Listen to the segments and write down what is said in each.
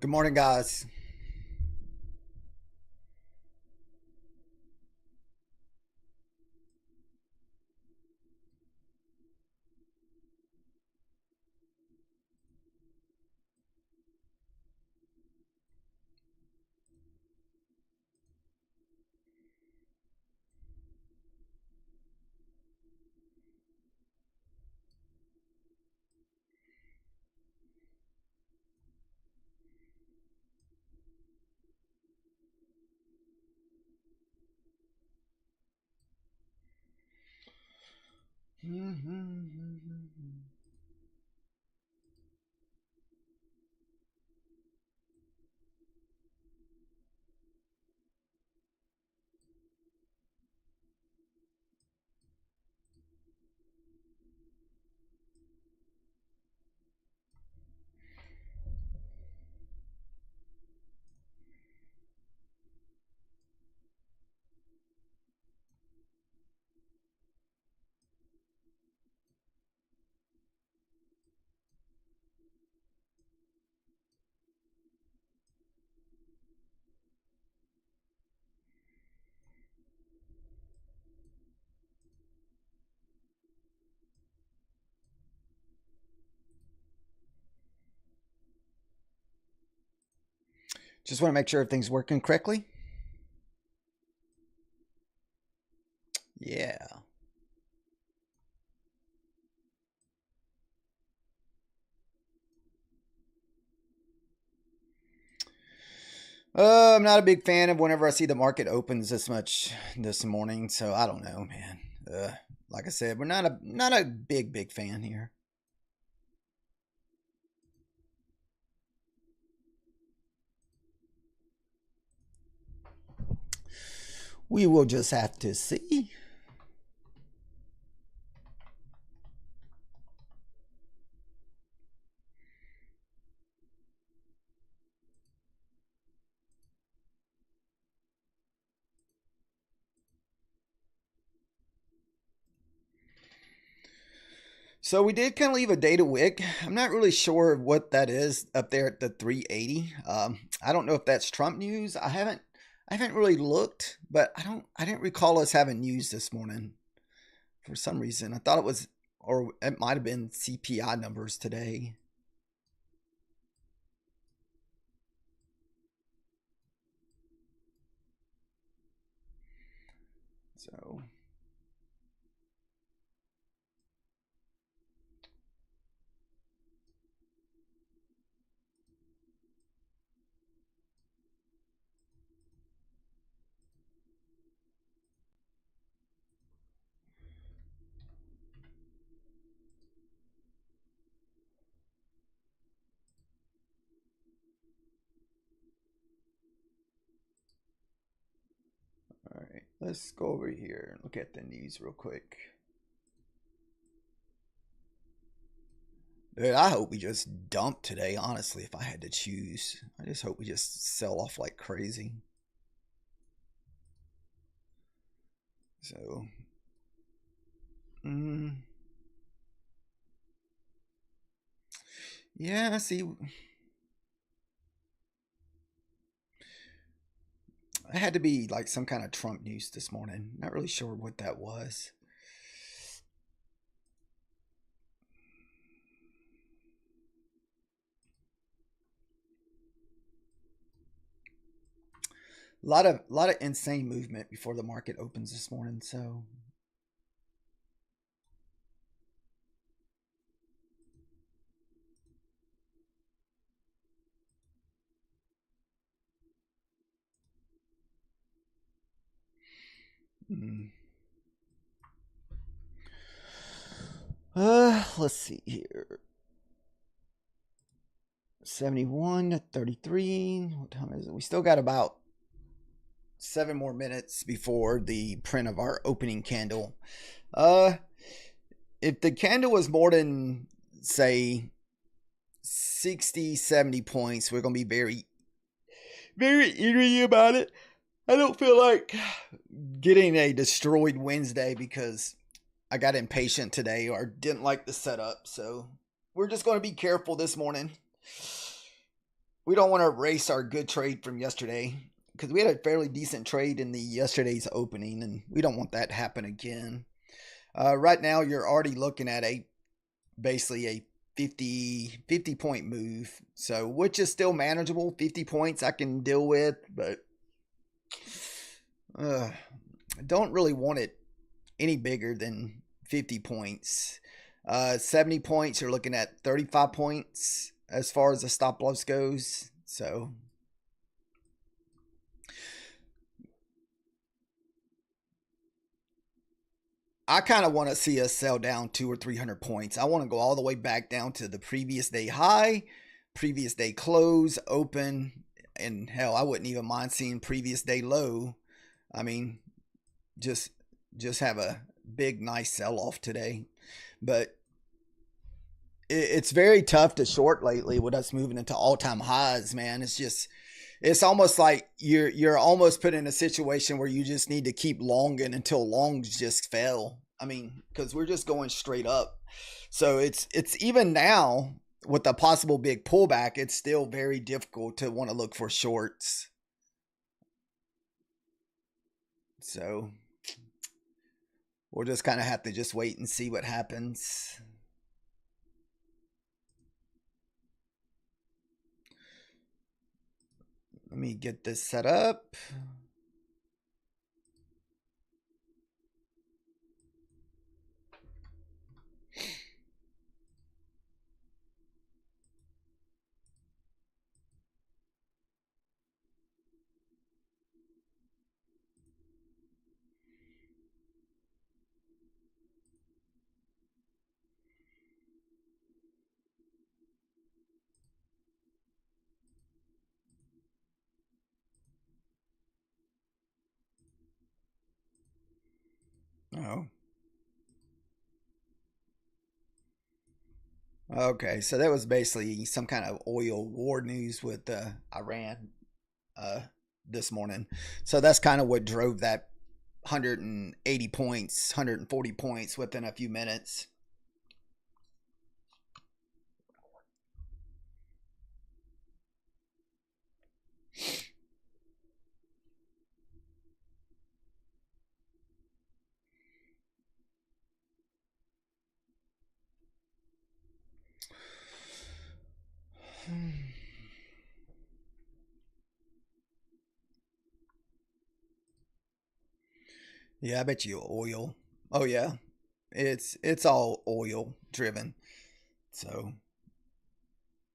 Good morning, guys. Just want to make sure everything's working correctly. Yeah. I'm not a big fan of whenever I see the market opens this much this morning, so I don't know, man. Like I said, we're not a big fan here. We will just have to see. So we did kind of leave a data wick. I'm not really sure what that is up there at the 380. I don't know if that's Trump news. I haven't really looked, but I didn't recall us having news this morning for some reason. I thought it was, or it might have been CPI numbers today. So all right, let's go over here and look at the news real quick. Dude, I hope we just dump today, honestly, if I had to choose. I just hope we just sell off like crazy. So, mm, yeah, I see. It had to be like some kind of Trump news this morning. Not really sure what that was. A lot of insane movement before the market opens this morning. So mm. Let's see here. 71 to 33. What time is it? We still got about 7 more minutes before the print of our opening candle. Uh, if the candle was more than, say, 60, 70 points, we're going to be very eerie about it. I don't feel like getting a destroyed Wednesday because I got impatient today or didn't like the setup. So we're just going to be careful this morning. we don't want to erase our good trade from yesterday because we had a fairly decent trade in the yesterday's opening, and we don't want that to happen again. Right now, you're already looking at basically a 50 point move, so which is still manageable. 50 points I can deal with, but I don't really want it any bigger than 50 points. 70 points, you're looking at 35 points as far as the stop loss goes. So I kind of want to see us sell down 200 or 300 points. I want to go all the way back down to the previous day high, previous day close, open, and hell, I wouldn't even mind seeing previous day low. I mean, just have a big nice sell off today. But it's very tough to short lately with us moving into all-time highs, man. It's almost like you're almost put in a situation where you just need to keep longing until longs just fail. I mean, because we're just going straight up. So it's even now with a possible big pullback, it's still very difficult to want to look for shorts. So we'll just kind of have to just wait and see what happens. Let me get this set up. Oh. Okay, so that was basically some kind of oil war news with Iran this morning. So that's kind of what drove that 180 points, 140 points within a few minutes. Yeah, I bet you oil. Oh yeah, it's all oil driven. So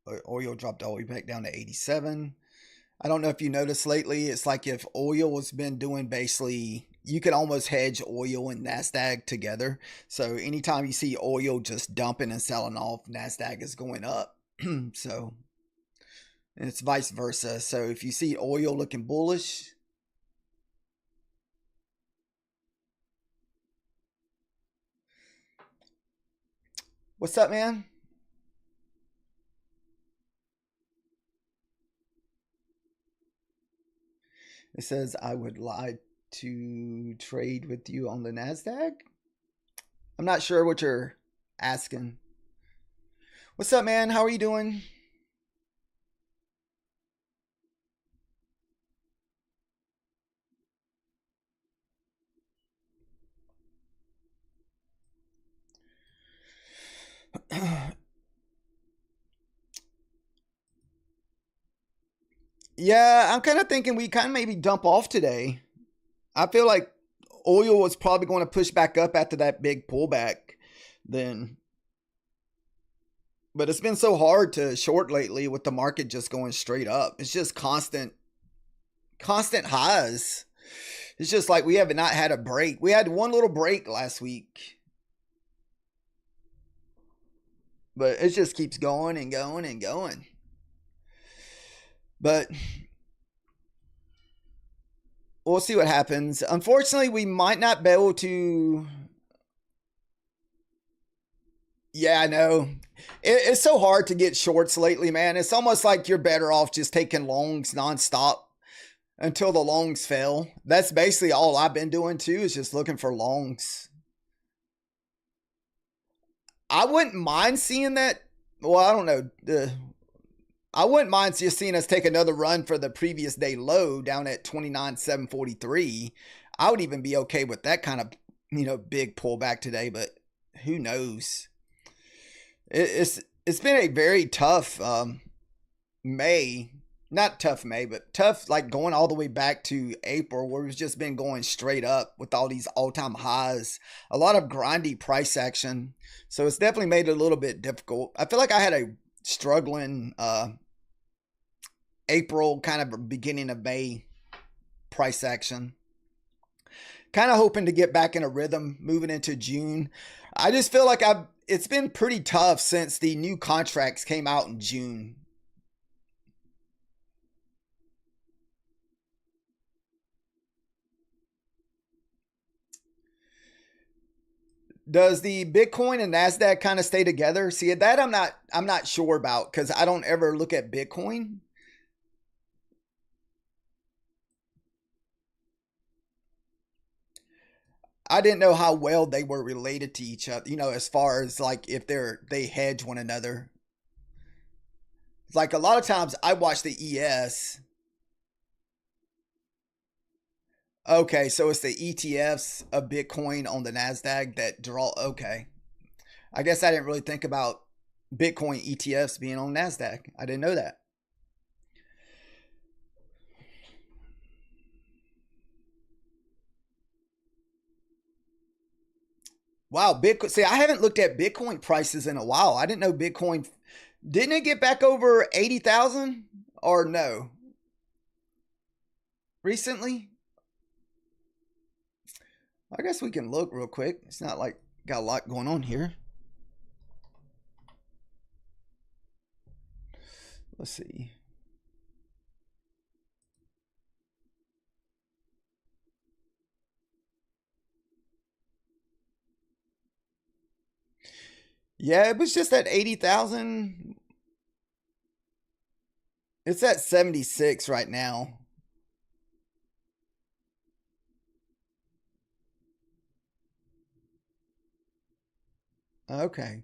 oil dropped all the way back down to 87. I don't know if you noticed lately, it's like if oil has been doing basically, you could almost hedge oil and Nasdaq together. So anytime you see oil just dumping and selling off, Nasdaq is going up. So it's vice versa. So if you see oil looking bullish, what's up, man? It says I would like to trade with you on the Nasdaq. I'm not sure what you're asking. What's up, man? How are you doing? Yeah, I'm kind of thinking we kind of maybe dump off today. I feel like oil was probably going to push back up after that big pullback then. But it's been so hard to short lately with the market just going straight up. It's just constant highs. It's just like we have not had a break. We had one little break last week. But it just keeps going and going and going. But we'll see what happens. Unfortunately, we might not be able to. Yeah, I know. It's so hard to get shorts lately, man. It's almost like you're better off just taking longs nonstop until the longs fail. That's basically all I've been doing too, is just looking for longs. I wouldn't mind seeing that. Well, I don't know. I wouldn't mind just seeing us take another run for the previous day low down at 29,743. I would even be okay with that kind of, big pullback today, but who knows? It's been a very tough May, not tough May, but tough like going all the way back to April where we've just been going straight up with all these all-time highs, a lot of grindy price action. So it's definitely made it a little bit difficult. I feel like I had a struggling April, kind of beginning of May price action. Kind of hoping to get back in a rhythm moving into June. I just feel like it's been pretty tough since the new contracts came out in June. Does the Bitcoin and Nasdaq kind of stay together? See, that I'm not sure about because I don't ever look at Bitcoin. I didn't know how well they were related to each other, as far as like if they hedge one another. Like a lot of times I watch the ES. Okay, so it's the ETFs of Bitcoin on the Nasdaq that draw. Okay, I guess I didn't really think about Bitcoin ETFs being on Nasdaq. I didn't know that. Wow, Bitcoin. See, I haven't looked at Bitcoin prices in a while. I didn't know Bitcoin. Didn't it get back over 80,000 or no? Recently? I guess we can look real quick. It's not like got a lot going on here. Let's see. Yeah, it was just at 80,000. It's at 76 right now. Okay.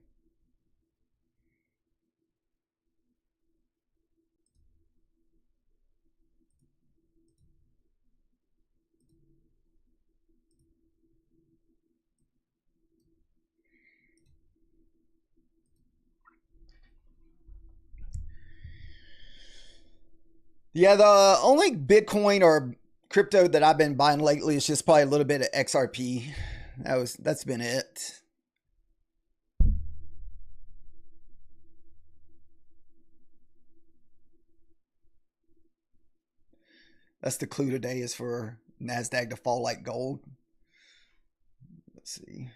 Yeah, the only Bitcoin or crypto that I've been buying lately is just probably a little bit of XRP. That's been it. That's the clue today is for Nasdaq to fall like gold. Let's see.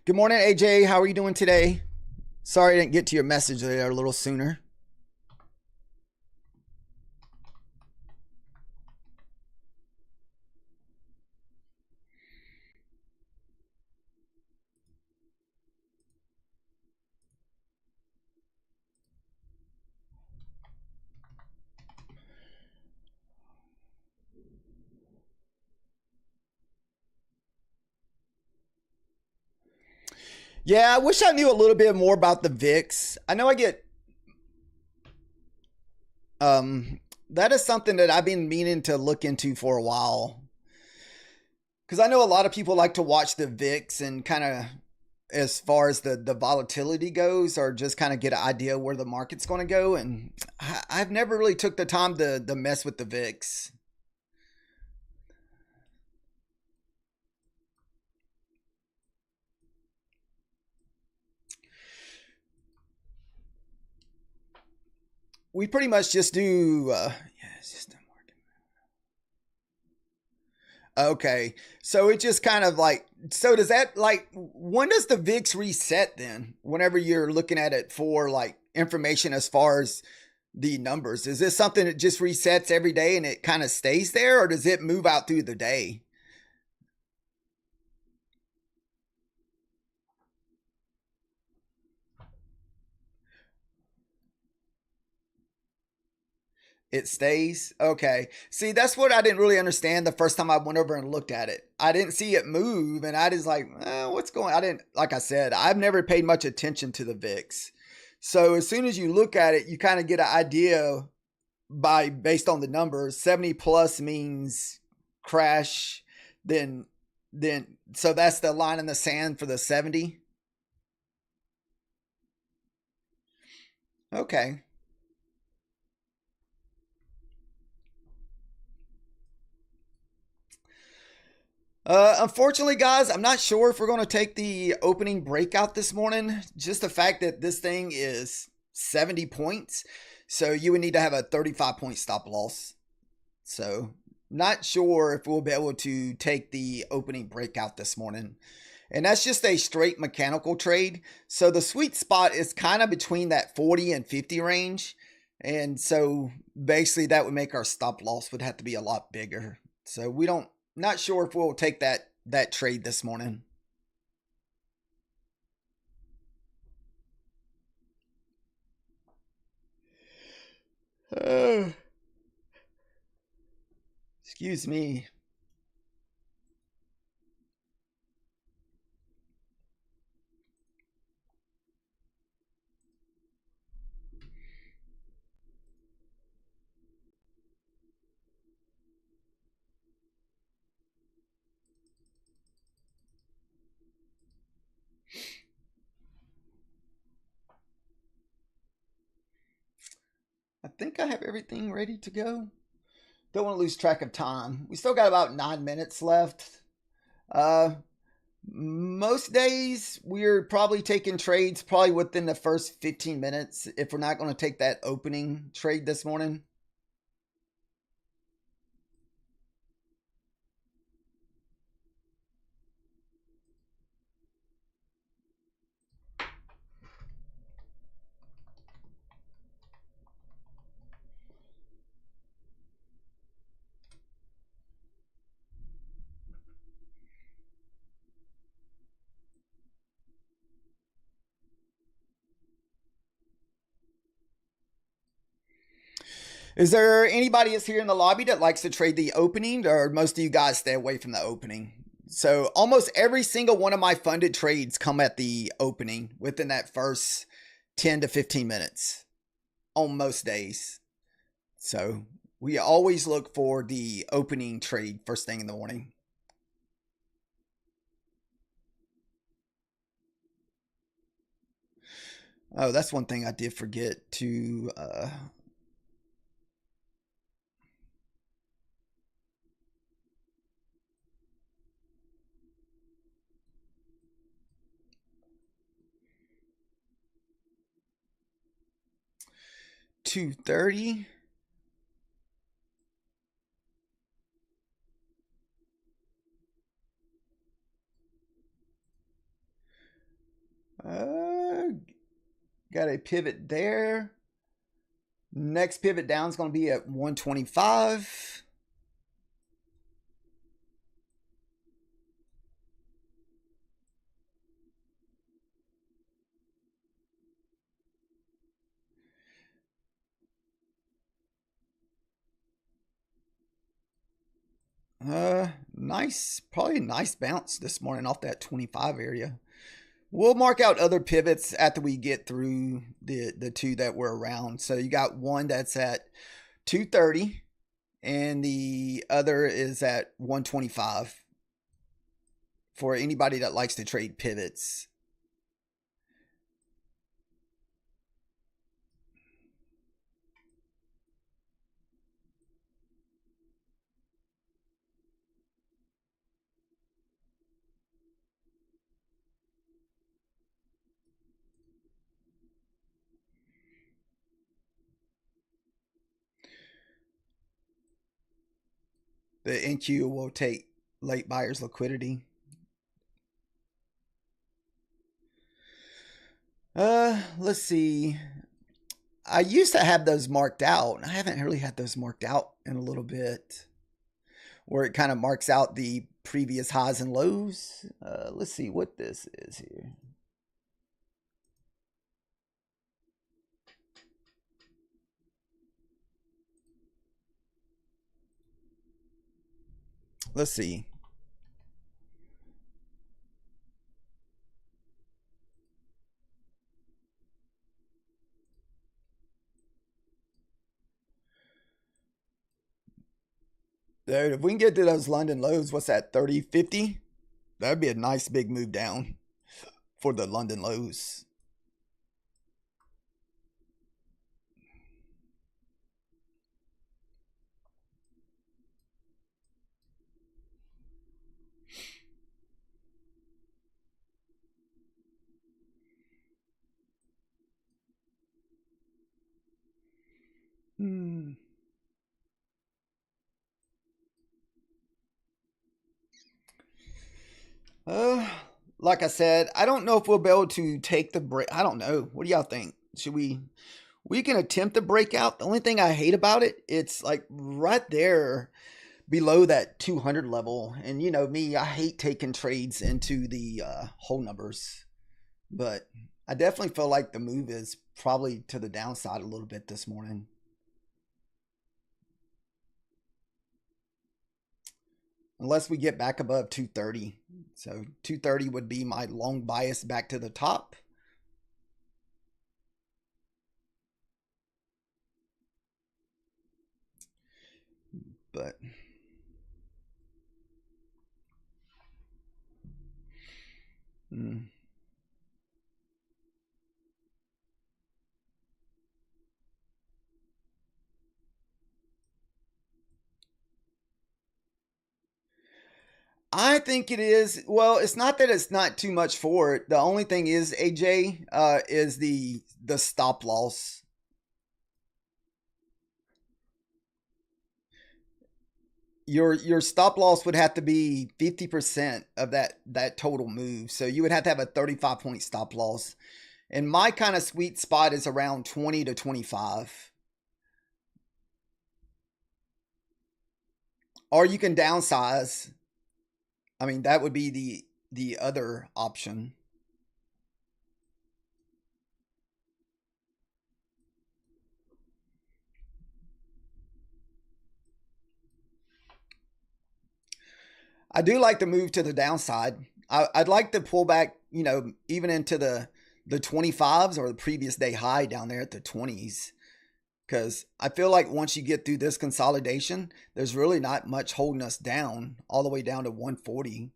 Good morning, AJ. How are you doing today? Sorry I didn't get to your message there a little sooner. Yeah, I wish I knew a little bit more about the VIX. I know I get that is something that I've been meaning to look into for a while. Cuz I know a lot of people like to watch the VIX and kind of as far as the volatility goes or just kind of get an idea where the market's going to go and I've never really took the time to mess with the VIX. We pretty much just do yeah, it's just not working. Okay. So it just kind of like so does that like when does the VIX reset then? Whenever you're looking at it for like information as far as the numbers? Is this something that just resets every day and it kind of stays there, or does it move out through the day? It stays? Okay. See, that's what I didn't really understand the first time I went over and looked at it. I didn't see it move, and I just like, what's going on? I didn't, like I said, I've never paid much attention to the VIX. So as soon as you look at it, you kind of get an idea based on the numbers. 70 plus means crash, then so that's the line in the sand for the 70. Okay. Unfortunately, guys, I'm not sure if we're going to take the opening breakout this morning. Just the fact that this thing is 70 points. So you would need to have a 35-point stop loss. So not sure if we'll be able to take the opening breakout this morning. And that's just a straight mechanical trade. So the sweet spot is kind of between that 40 and 50 range. And so basically that would make our stop loss would have to be a lot bigger. So we don't, not sure if we'll take that trade this morning. Excuse me. I think I have everything ready to go. Don't want to lose track of time. We still got about 9 minutes left. Most days we're probably taking trades probably within the first 15 minutes if we're not going to take that opening trade this morning. Is there anybody that's here in the lobby that likes to trade the opening, or most of you guys stay away from the opening? So almost every single one of my funded trades come at the opening within that first 10 to 15 minutes on most days. So we always look for the opening trade first thing in the morning. Oh, that's one thing I did forget to 230. Got a pivot there. Next pivot down is going to be at 125. Nice, probably a nice bounce this morning off that 25 area. We'll mark out other pivots after we get through the two that were around. So you got one that's at 230 and the other is at 125 for anybody that likes to trade pivots. The NQ will take late buyers liquidity. Let's see. I used to have those marked out. I haven't really had those marked out in a little bit, where it kind of marks out the previous highs and lows. Let's see what this is here. Let's see. Dude, if we can get to those London lows, what's that, 30.50? That'd be a nice big move down for the London lows. Like I said, I don't know if we'll be able to take the break. I don't know. What do y'all think? Should we? We can attempt the breakout. The only thing I hate about it, it's like right there below that 200 level. And you know me, I hate taking trades into the whole numbers. But I definitely feel like the move is probably to the downside a little bit this morning. Unless we get back above 230. So 230 would be my long bias back to the top. But I think it is. Well, it's not that it's not too much for it. The only thing is, AJ, is the stop loss. Your stop loss would have to be 50% of that total move. So you would have to have a 35-point stop loss. And my kind of sweet spot is around 20 to 25. Or you can downsize. I mean, that would be the other option. I do like to move to the downside. I'd like to pull back, you know, even into the 25s or the previous day high down there at the 20s. Because I feel like once you get through this consolidation, there's really not much holding us down all the way down to 140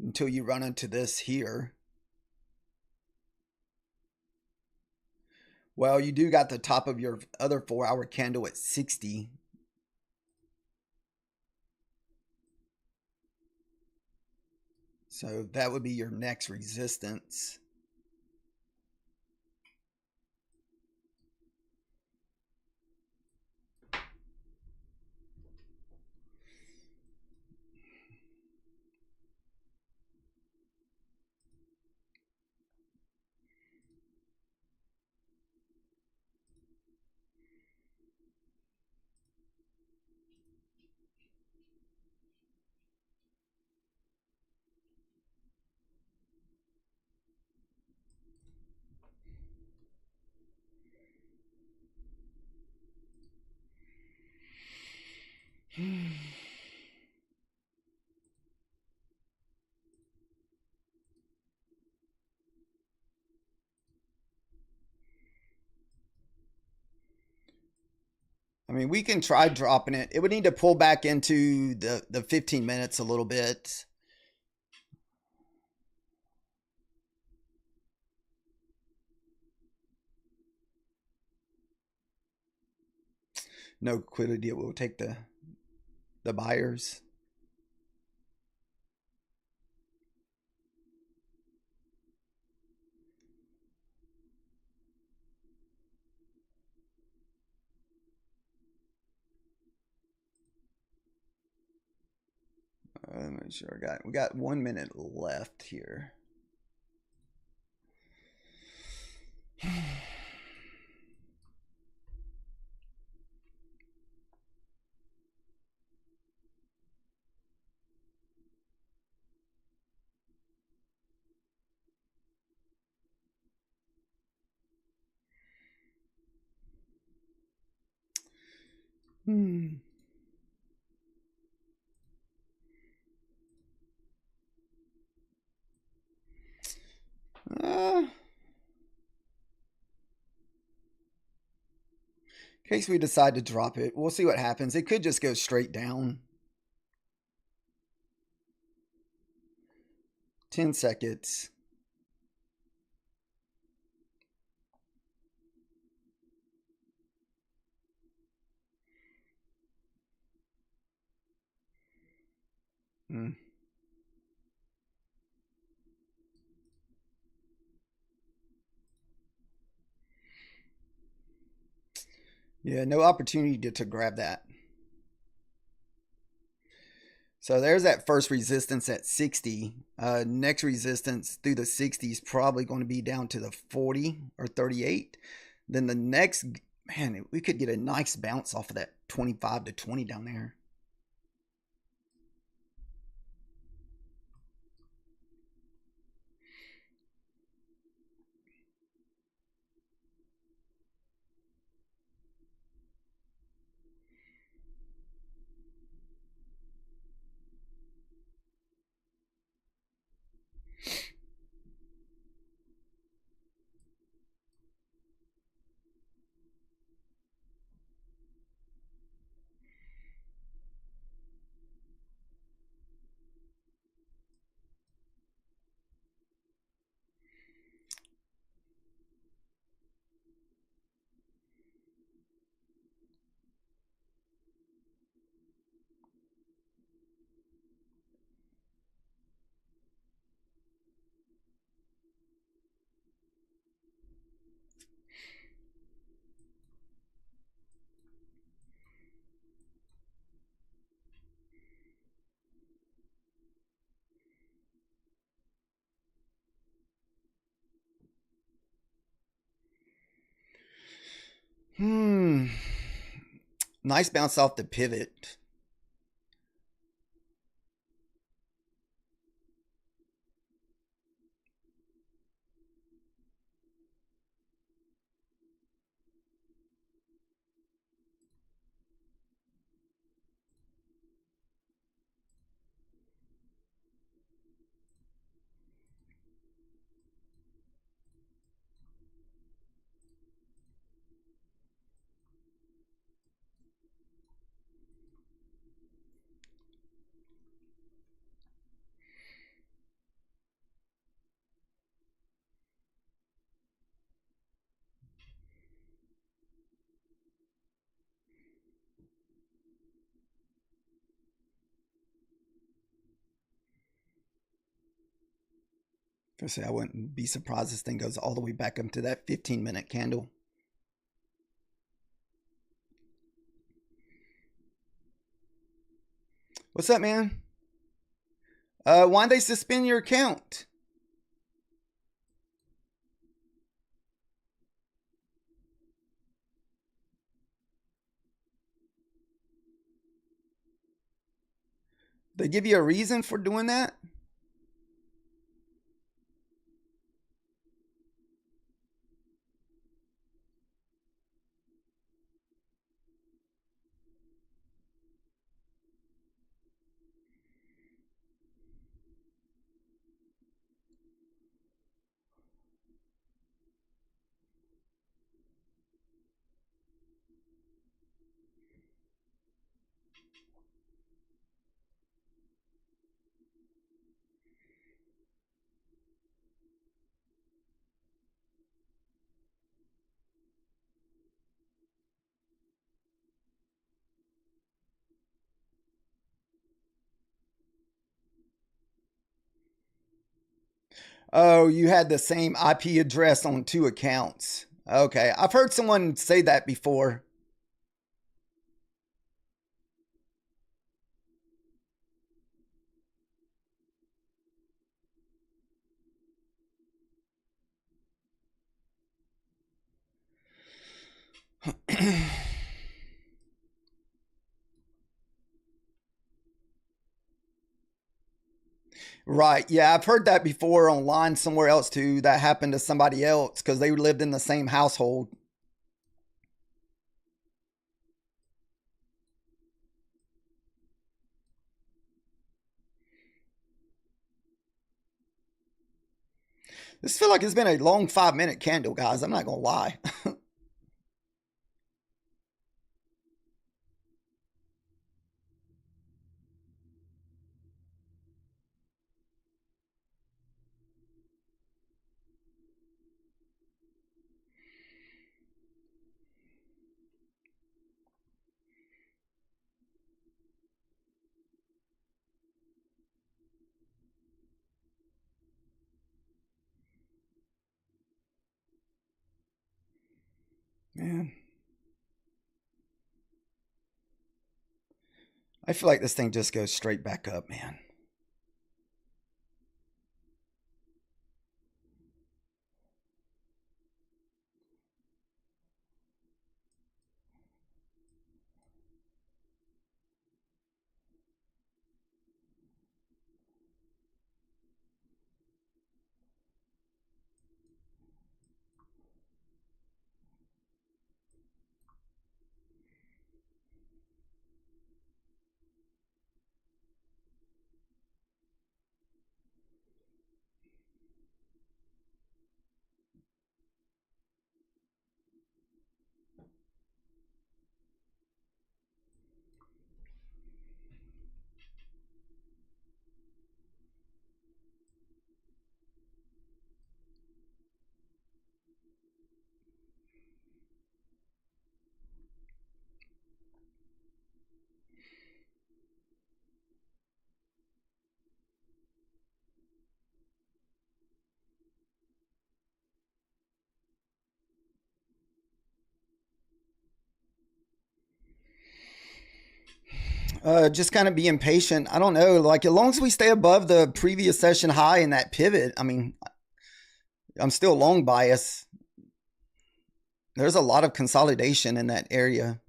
until you run into this here. Well, you do got the top of your other 4-hour candle at 60. So that would be your next resistance. I mean, we can try dropping it. It would need to pull back into the 15 minutes a little bit. No liquidity. We'll take the buyers. Make sure we got 1 minute left here. Hmm. In case we decide to drop it, we'll see what happens. It could just go straight down. 10 seconds. Hmm. Yeah, no opportunity to grab that. So there's that first resistance at 60. Next resistance through the 60 is probably going to be down to the 40 or 38. Then the next, man, we could get a nice bounce off of that 25 to 20 down there. Hmm. Nice bounce off the pivot. I say I wouldn't be surprised this thing goes all the way back up to that 15-minute candle. What's up, man? Why'd they suspend your account? They give you a reason for doing that? Oh, you had the same IP address on 2 accounts. Okay, I've heard someone say that before. Right. Yeah, I've heard that before online somewhere else too. That happened to somebody else because they lived in the same household. This feel like it's been a long 5-minute candle, guys. I'm not gonna lie. Man. I feel like this thing just goes straight back up, man. Just kind of being patient. I don't know. Like, as long as we stay above the previous session high in that pivot, I mean, I'm still long bias. There's a lot of consolidation in that area.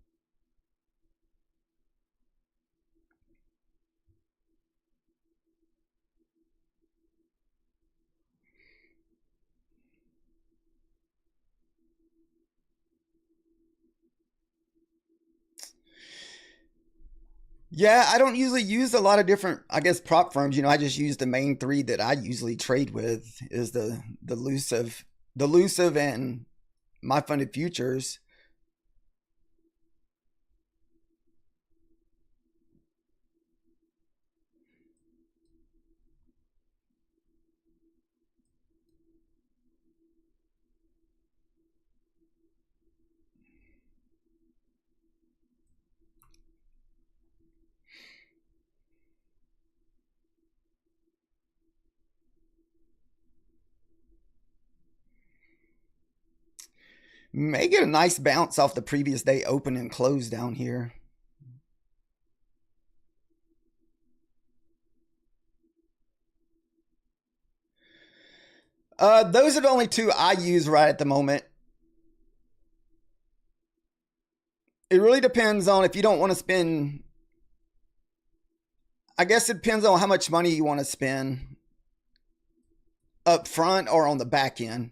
Yeah, I don't usually use a lot of different, I guess, prop firms. I just use the main three that I usually trade with is the elusive, and my funded futures. May get a nice bounce off the previous day open and close down here. Those are the only two I use right at the moment. It really depends on if you don't want to spend. I guess it depends on how much money you want to spend up front or on the back end.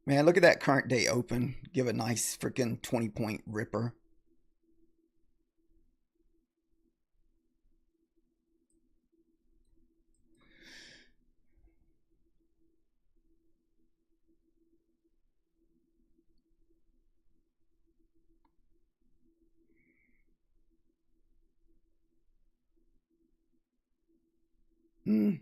Man, look at that current day open. Give a nice freaking 20-point ripper. Hmm.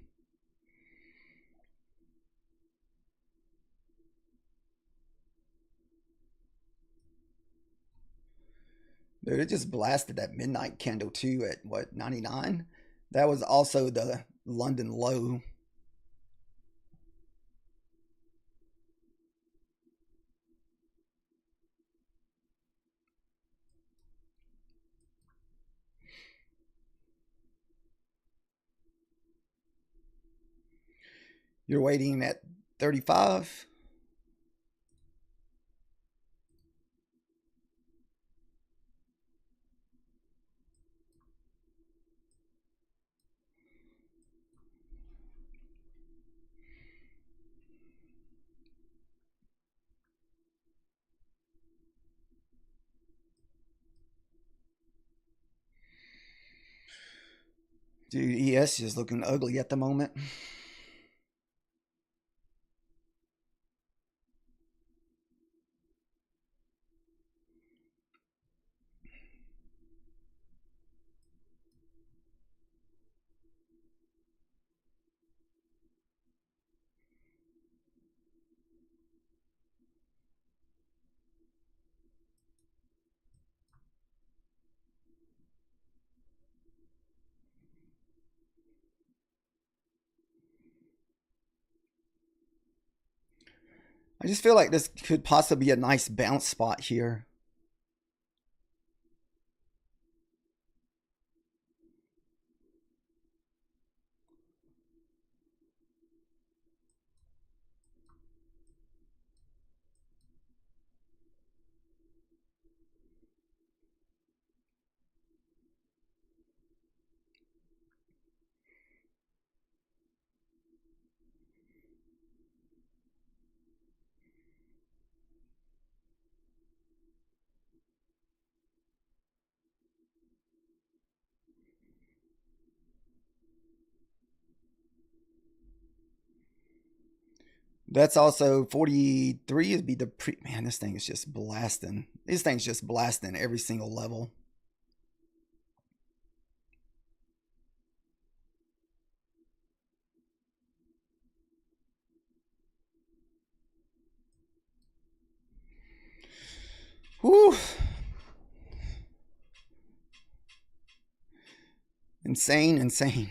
Dude, it just blasted that midnight candle too at what, 99? That was also the London low. You're waiting at 35. Dude, ES is looking ugly at the moment. I just feel like this could possibly be a nice bounce spot here. That's also 43 would be the pre. Man, this thing is just blasting. This thing's just blasting every single level. Whew. Insane, insane.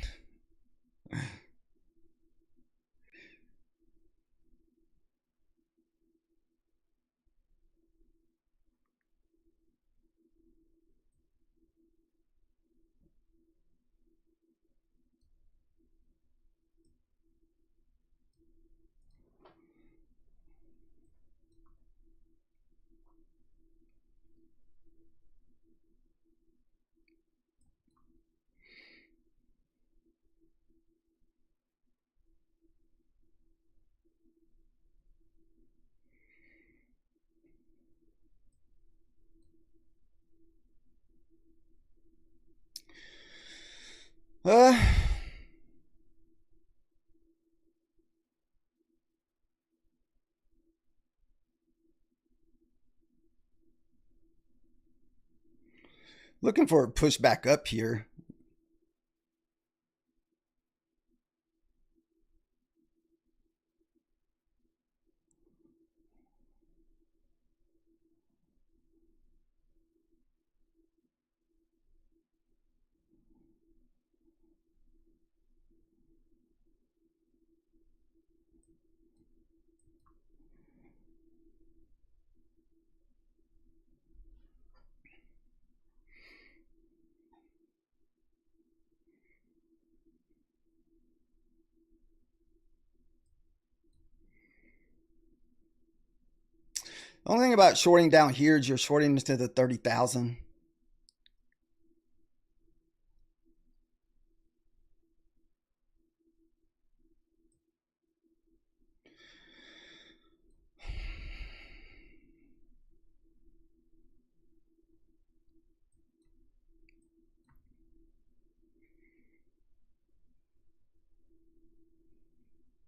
Uh, Looking for a push back up here. The only thing about shorting down here is you're shorting into the 30,000.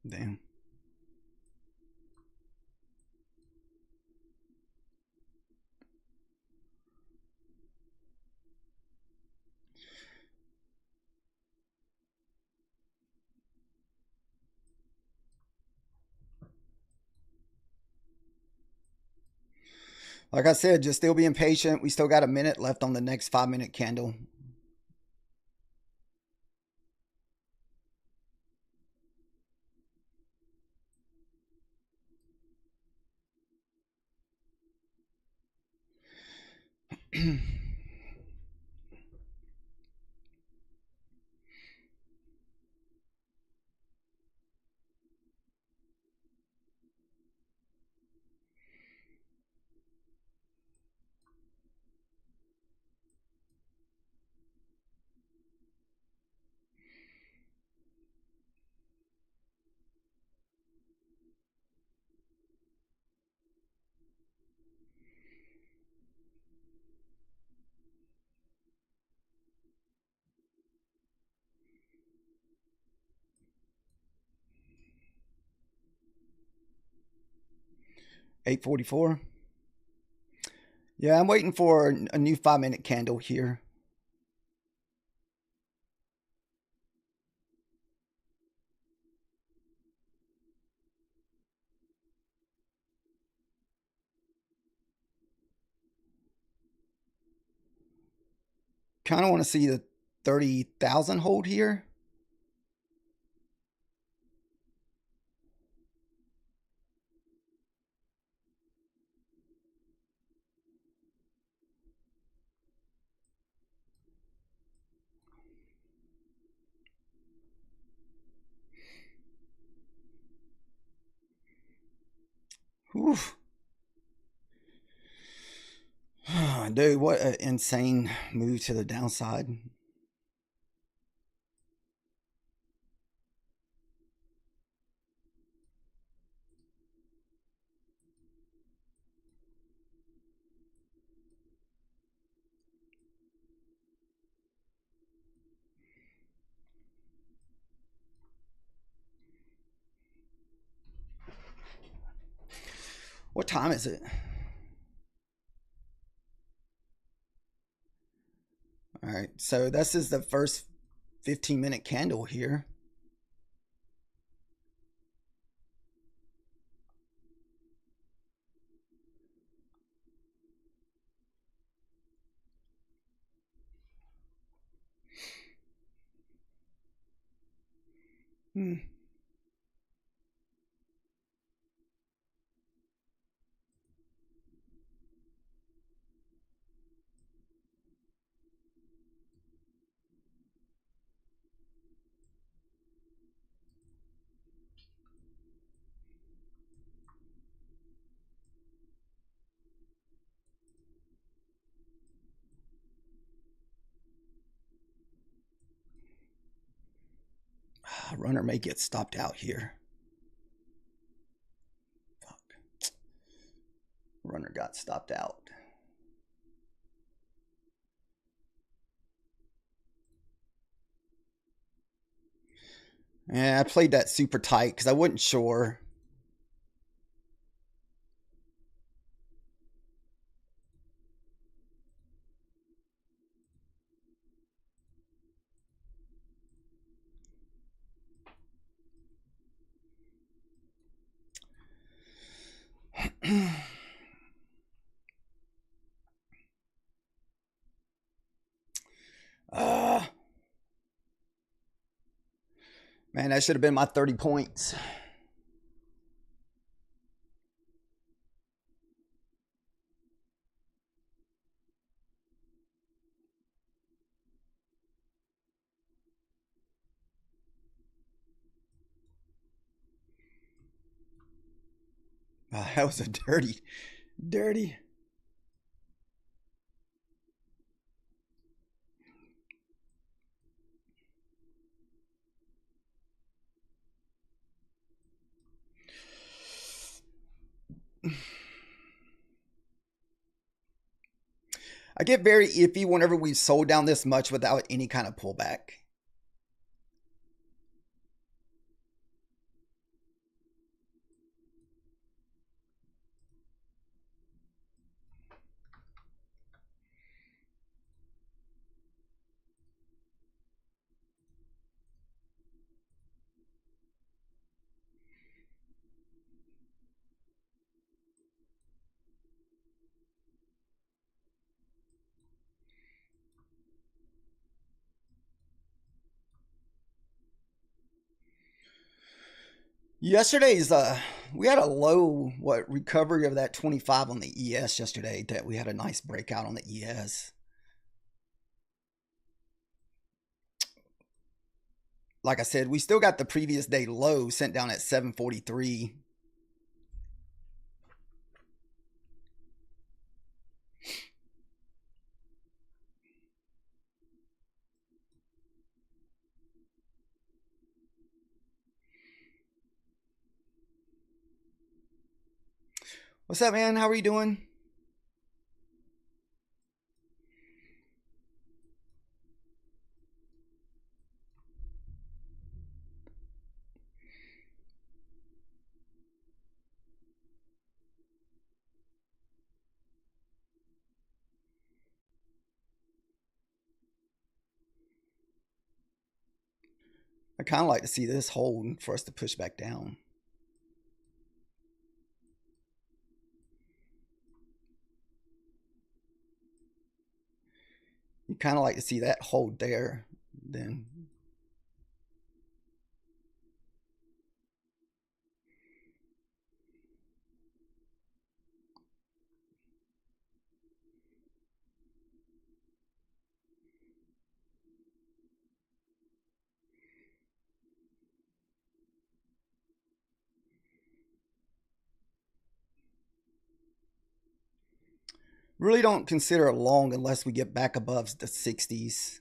Damn. Like I said, just still being patient. We still got a minute left on the next 5-minute candle. 8:44. Yeah, I'm waiting for a new 5-minute candle here. Kind of want to see the 30,000 hold here. Oof. Dude, what an insane move to the downside. What time is it? All right, so this is the first 15-minute candle here. Runner may get stopped out here. Fuck. Runner got stopped out. Yeah, I played that super tight because I wasn't sure. Man, that should have been my 30 points. That was a dirty. I get very iffy whenever we've sold down this much without any kind of pullback. Yesterday's we had a low recovery of that 25 on the ES yesterday. That we had a nice breakout on the ES. Like I said, we still got the previous day low sent down at 743. What's up, man? How are you doing? I kind of like to see this hold for us to push back down. You kind of like to see that hold there, then. Really don't consider it long unless we get back above the 60s.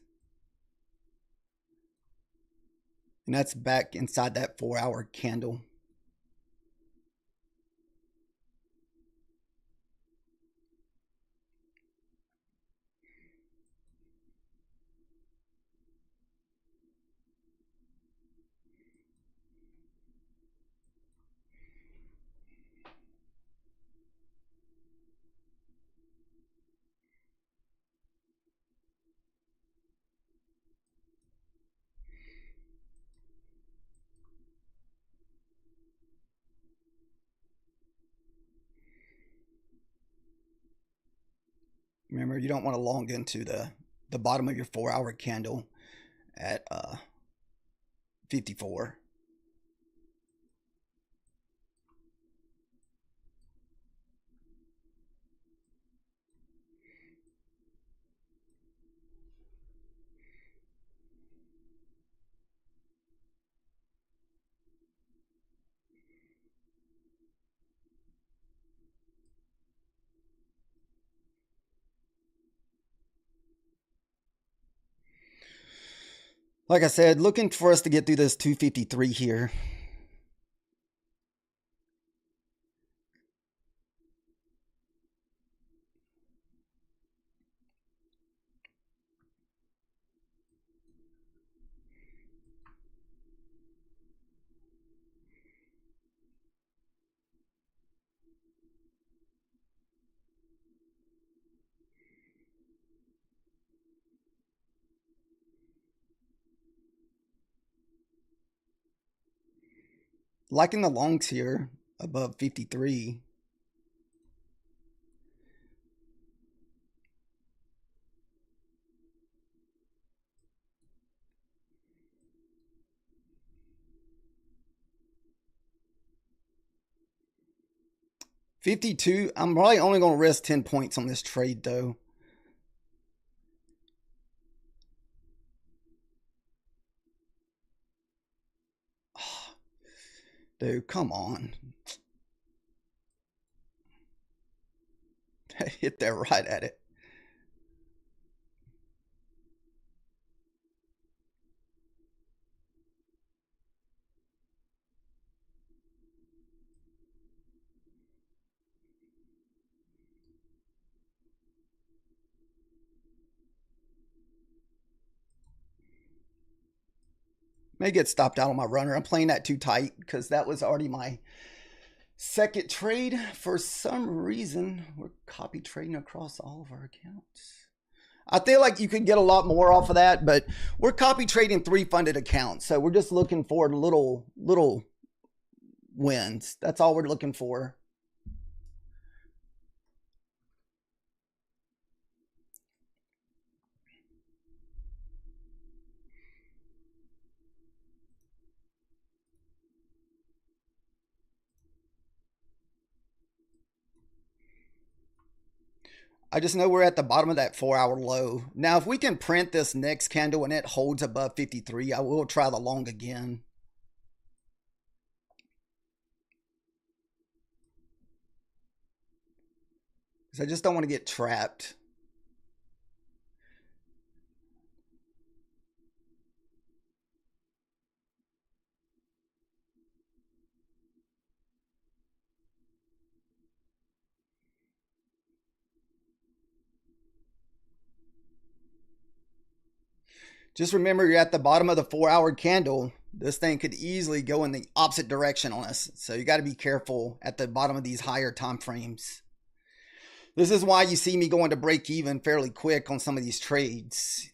And that's back inside that 4-hour candle. Remember, you don't want to long into the bottom of your 4-hour candle at 54. Like I said, looking for us to get through this 253 here. Liking the longs here above 53. $52. I'm probably only going to risk 10 points on this trade, though. Dude, come on. Hit that right at it. May get stopped out on my runner. I'm playing that too tight because that was already my second trade. For some reason, we're copy trading across all of our accounts. I feel like you could get a lot more off of that, but we're copy trading 3 funded accounts. So we're just looking for little wins. That's all we're looking for. I just know we're at the bottom of that 4-hour low. Now, if we can print this next candle and it holds above 53, I will try the long again. Because I just don't want to get trapped. Just remember, you're at the bottom of the 4-hour candle. This thing could easily go in the opposite direction on us. So you got to be careful at the bottom of these higher time frames. This is why you see me going to break even fairly quick on some of these trades.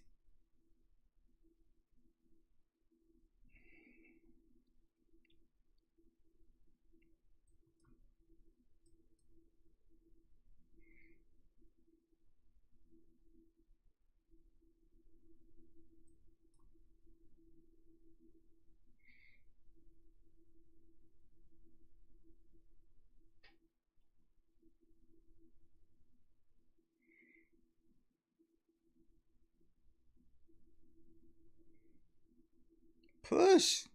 Push.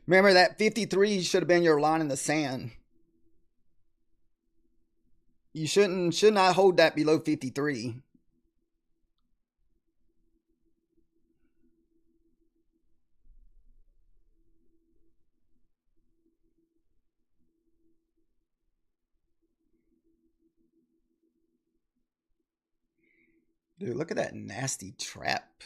Remember that 53 should have been your line in the sand. You should not hold that below 53. Dude, look at that nasty trap.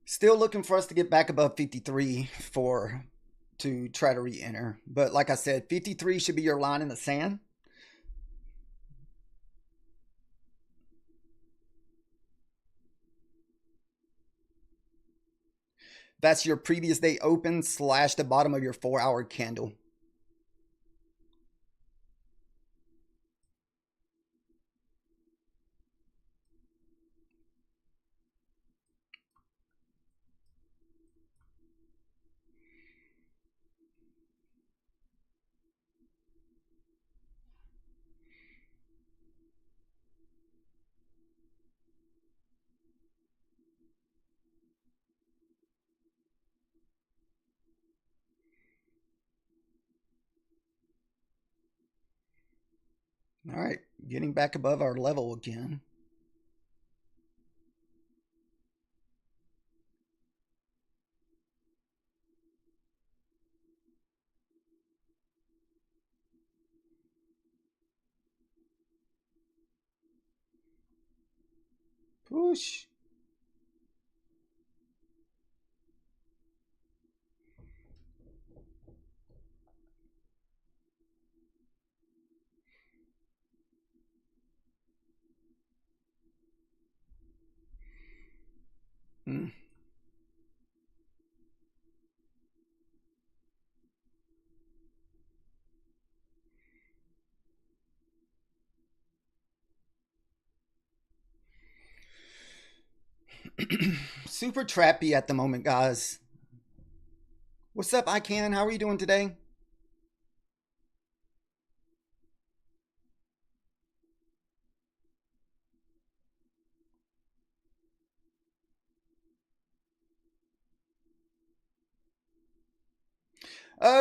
Still looking for us to get back above 53 to try to re-enter. But like I said, 53 should be your line in the sand. That's your previous day open / the bottom of your 4-hour candle. All right, getting back above our level again. Push. Hmm. Super trappy at the moment, guys. What's up, ICANN? How are you doing today?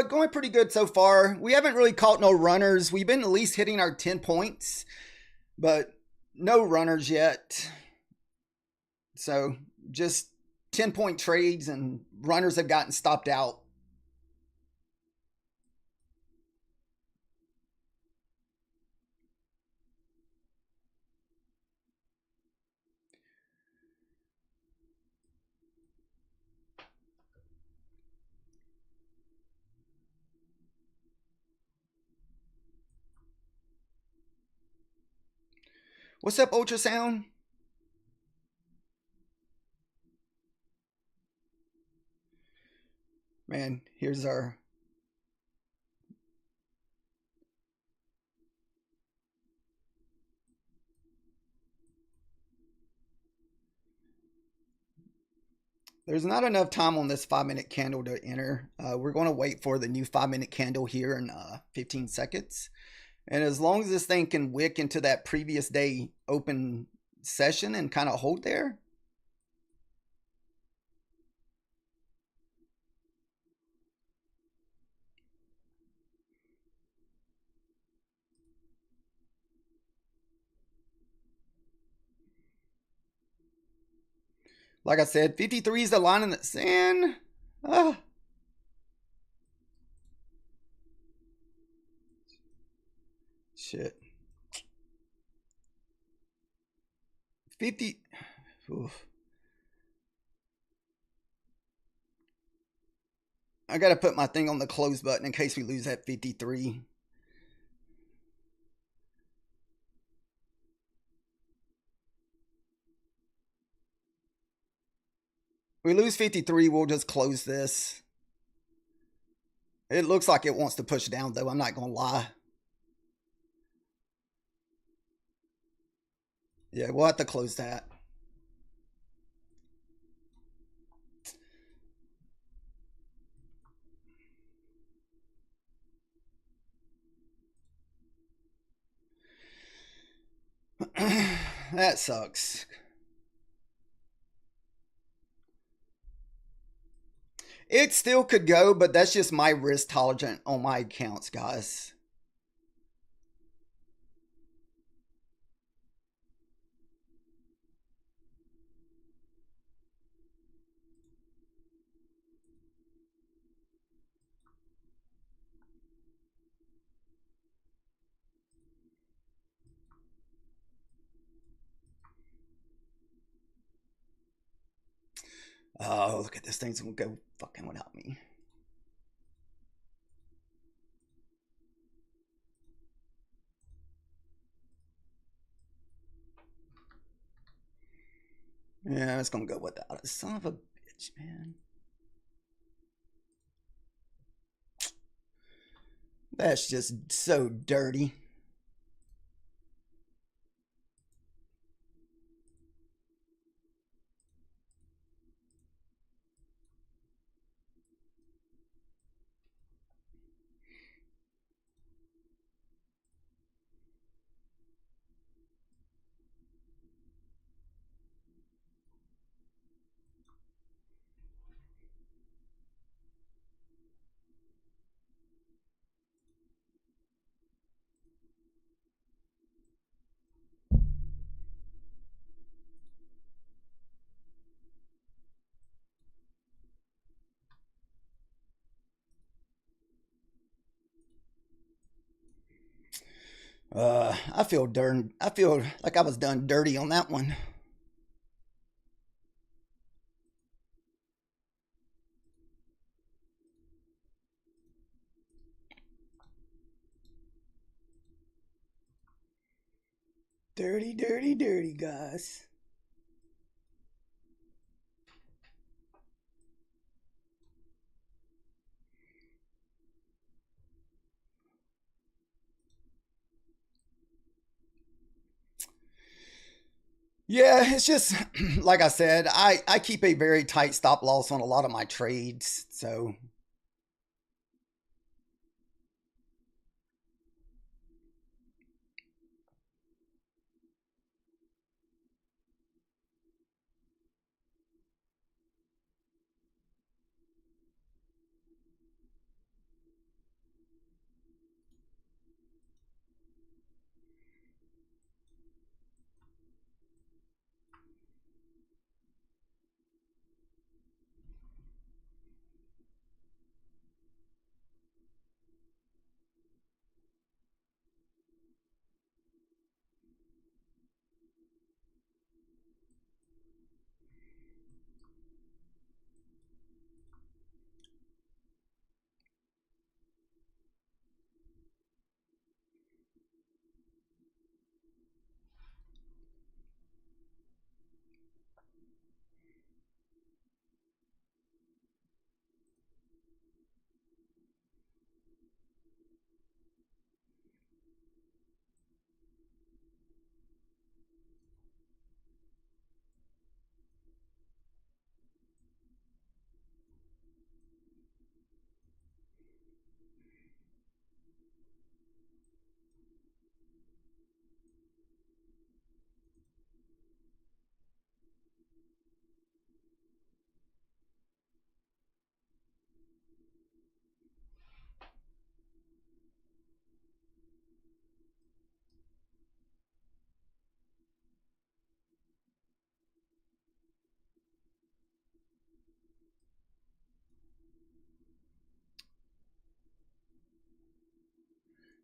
Going pretty good so far. We haven't really caught no runners. We've been at least hitting our 10 points, but no runners yet. So just 10-point trades, and runners have gotten stopped out. What's up, Ultrasound? Man, here's our... There's not enough time on this 5-minute candle to enter. We're going to wait for the new 5-minute candle here in 15 seconds. And as long as this thing can wick into that previous day open session and kind of hold there. Like I said, 53 is the line in the sand. Shit. 50. Oof. I got to put my thing on the close button in case we lose that 53. We lose 53, we'll just close this. It looks like it wants to push down, though. I'm not going to lie. Yeah, we'll have to close that. That sucks. It still could go, but that's just my risk tolerance on my accounts, guys. Oh, look at this thing's gonna go fucking without me. Yeah, it's gonna go without it. Son of a bitch, man. That's just so dirty. I feel like I was done dirty on that one. Dirty, dirty, dirty, guys. Yeah, it's just like I said, I keep a very tight stop loss on a lot of my trades, so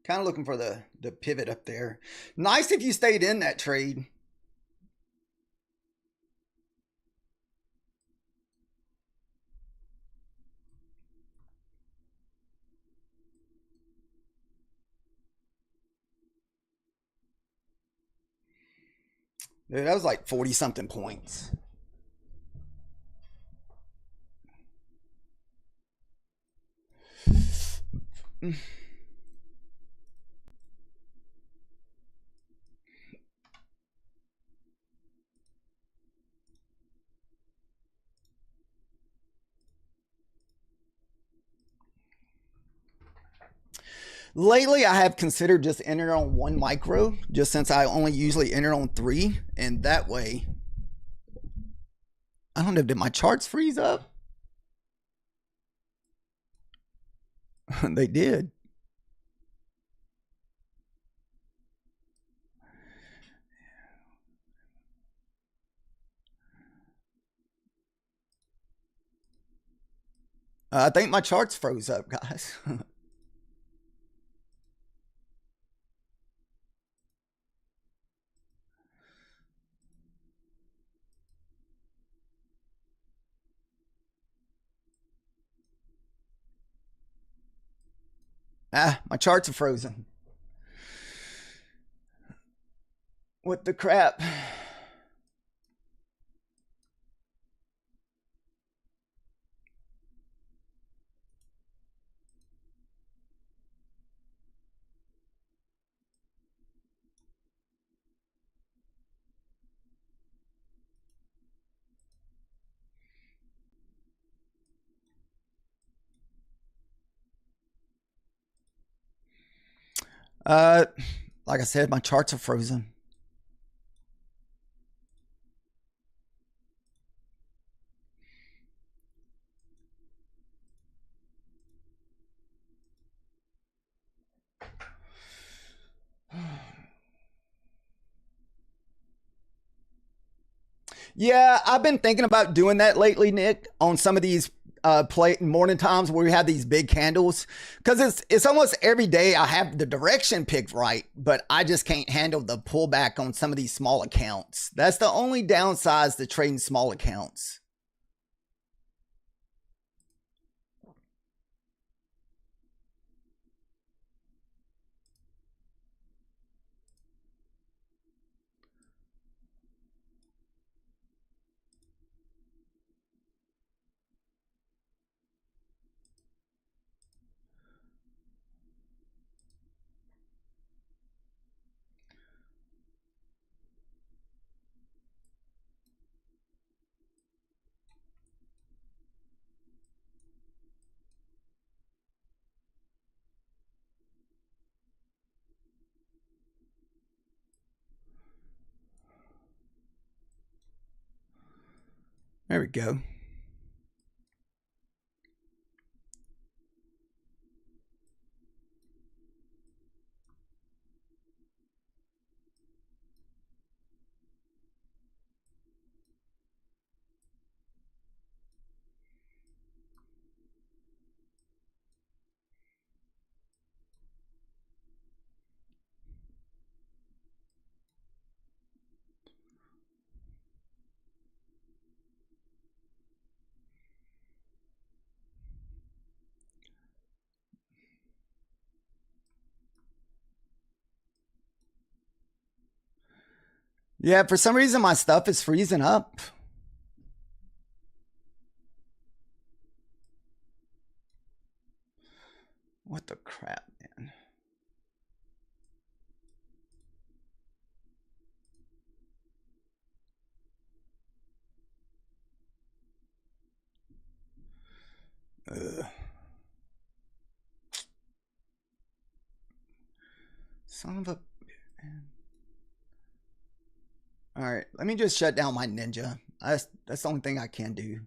kind of looking for the pivot up there. Nice if you stayed in that trade. Dude, that was like 40 something points. Lately, I have considered just entering on one micro, just since I only usually enter on three, and that way, I don't know, did my charts freeze up? They did. I think my charts froze up, guys. My charts are frozen. What the crap? Uh, like I said, my charts are frozen. Yeah, I've been thinking about doing that lately, Nick, on some of these play morning times where we have these big candles, because it's almost every day I have the direction picked right, but I just can't handle the pullback on some of these small accounts. That's the only downside to trading small accounts. There we go. Yeah, for some reason my stuff is freezing up. What the crap, man? Ugh. Son of a. All right, let me just shut down my ninja. That's the only thing I can do.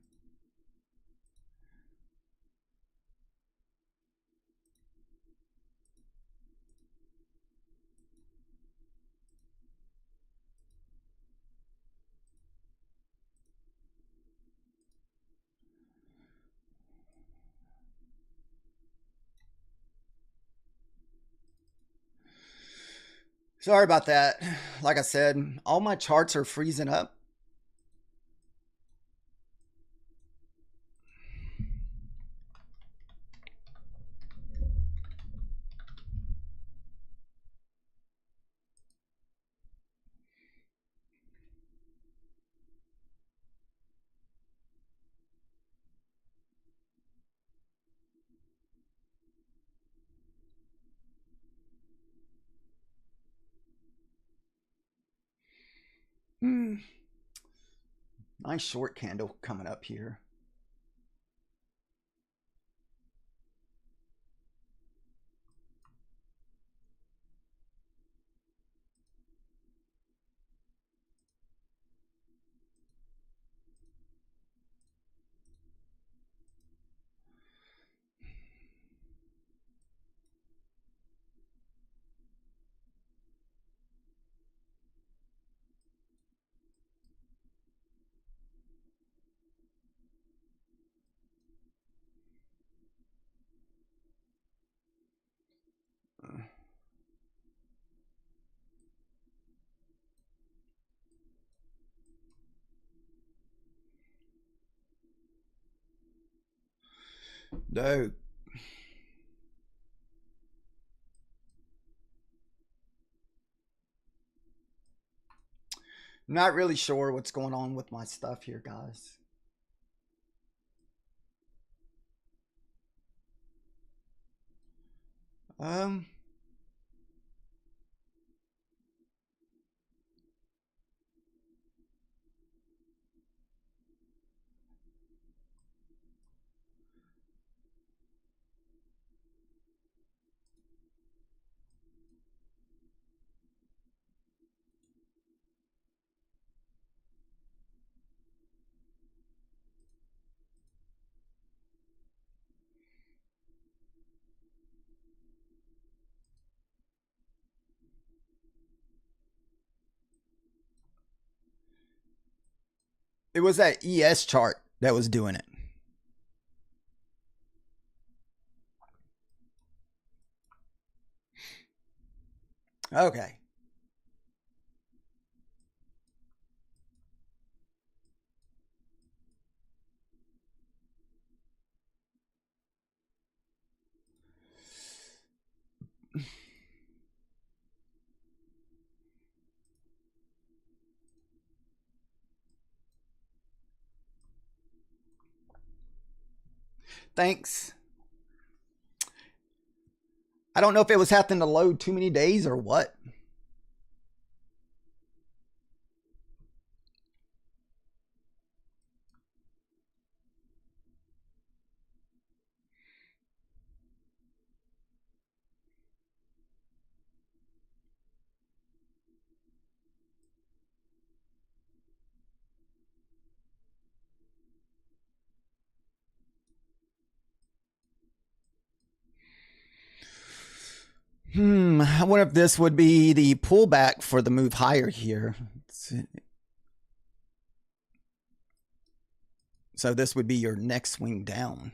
Sorry about that. Like I said, all my charts are freezing up. Nice short candle coming up here. No. Not really sure what's going on with my stuff here, guys. Um, it was that ES chart that was doing it. Okay. Thanks. I don't know if it was having to load too many days or what. I wonder if this would be the pullback for the move higher here. So this would be your next swing down.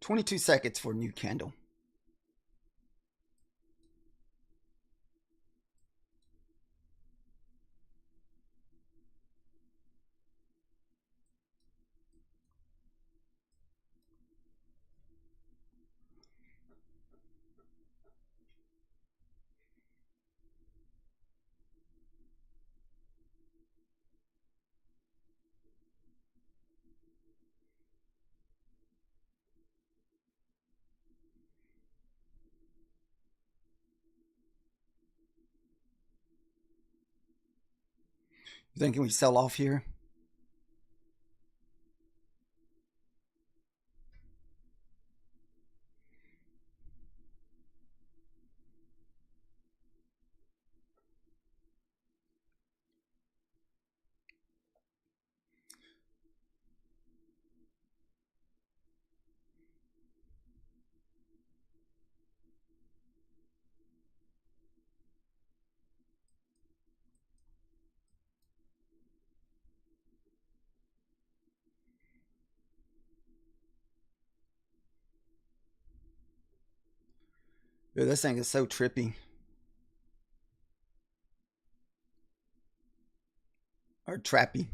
$22 seconds for a new candle. You thinking we sell off here? Dude, this thing is so trippy. Or trappy.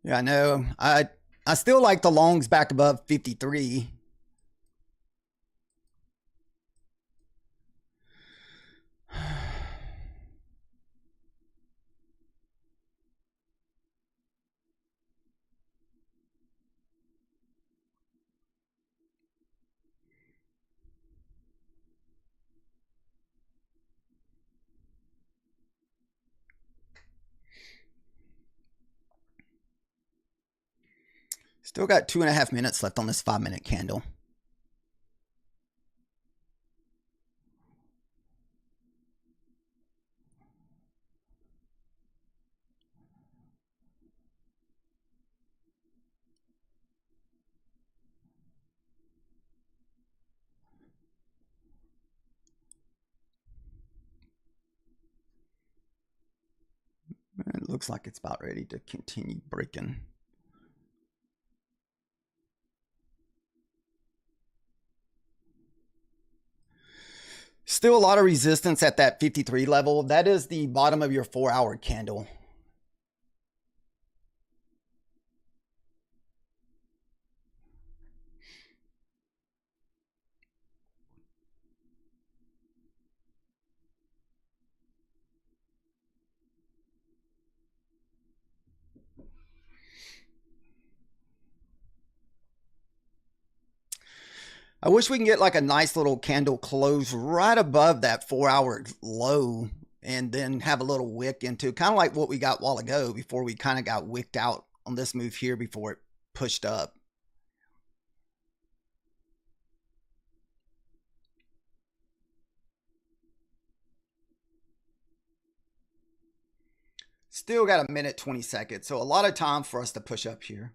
Yeah, I know. I still like the longs back above 53. Still got 2.5 minutes left on this 5-minute candle. It looks like it's about ready to continue breaking. Still a lot of resistance at that 53 level. That is the bottom of your 4-hour candle. I wish we can get like a nice little candle close right above that 4-hour low and then have a little wick into kind of like what we got a while ago before we kind of got wicked out on this move here before it pushed up. Still got 1 minute 20 seconds, so a lot of time for us to push up here.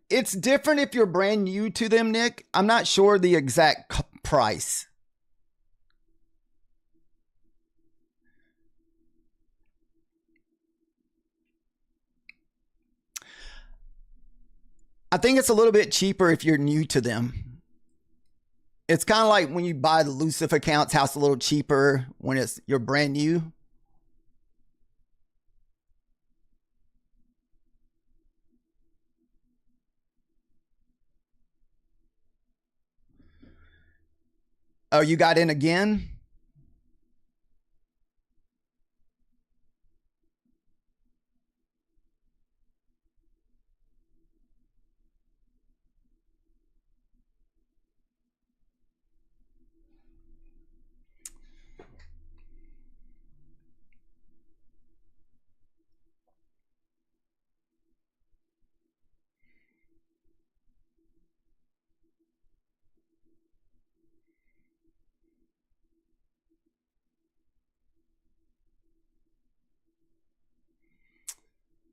It's different if you're brand new to them, Nick. I'm not sure the exact price. I think it's a little bit cheaper if you're new to them. It's kind of like when you buy the Lucif accounts, how it's a little cheaper when you're brand new. Oh, you got in again?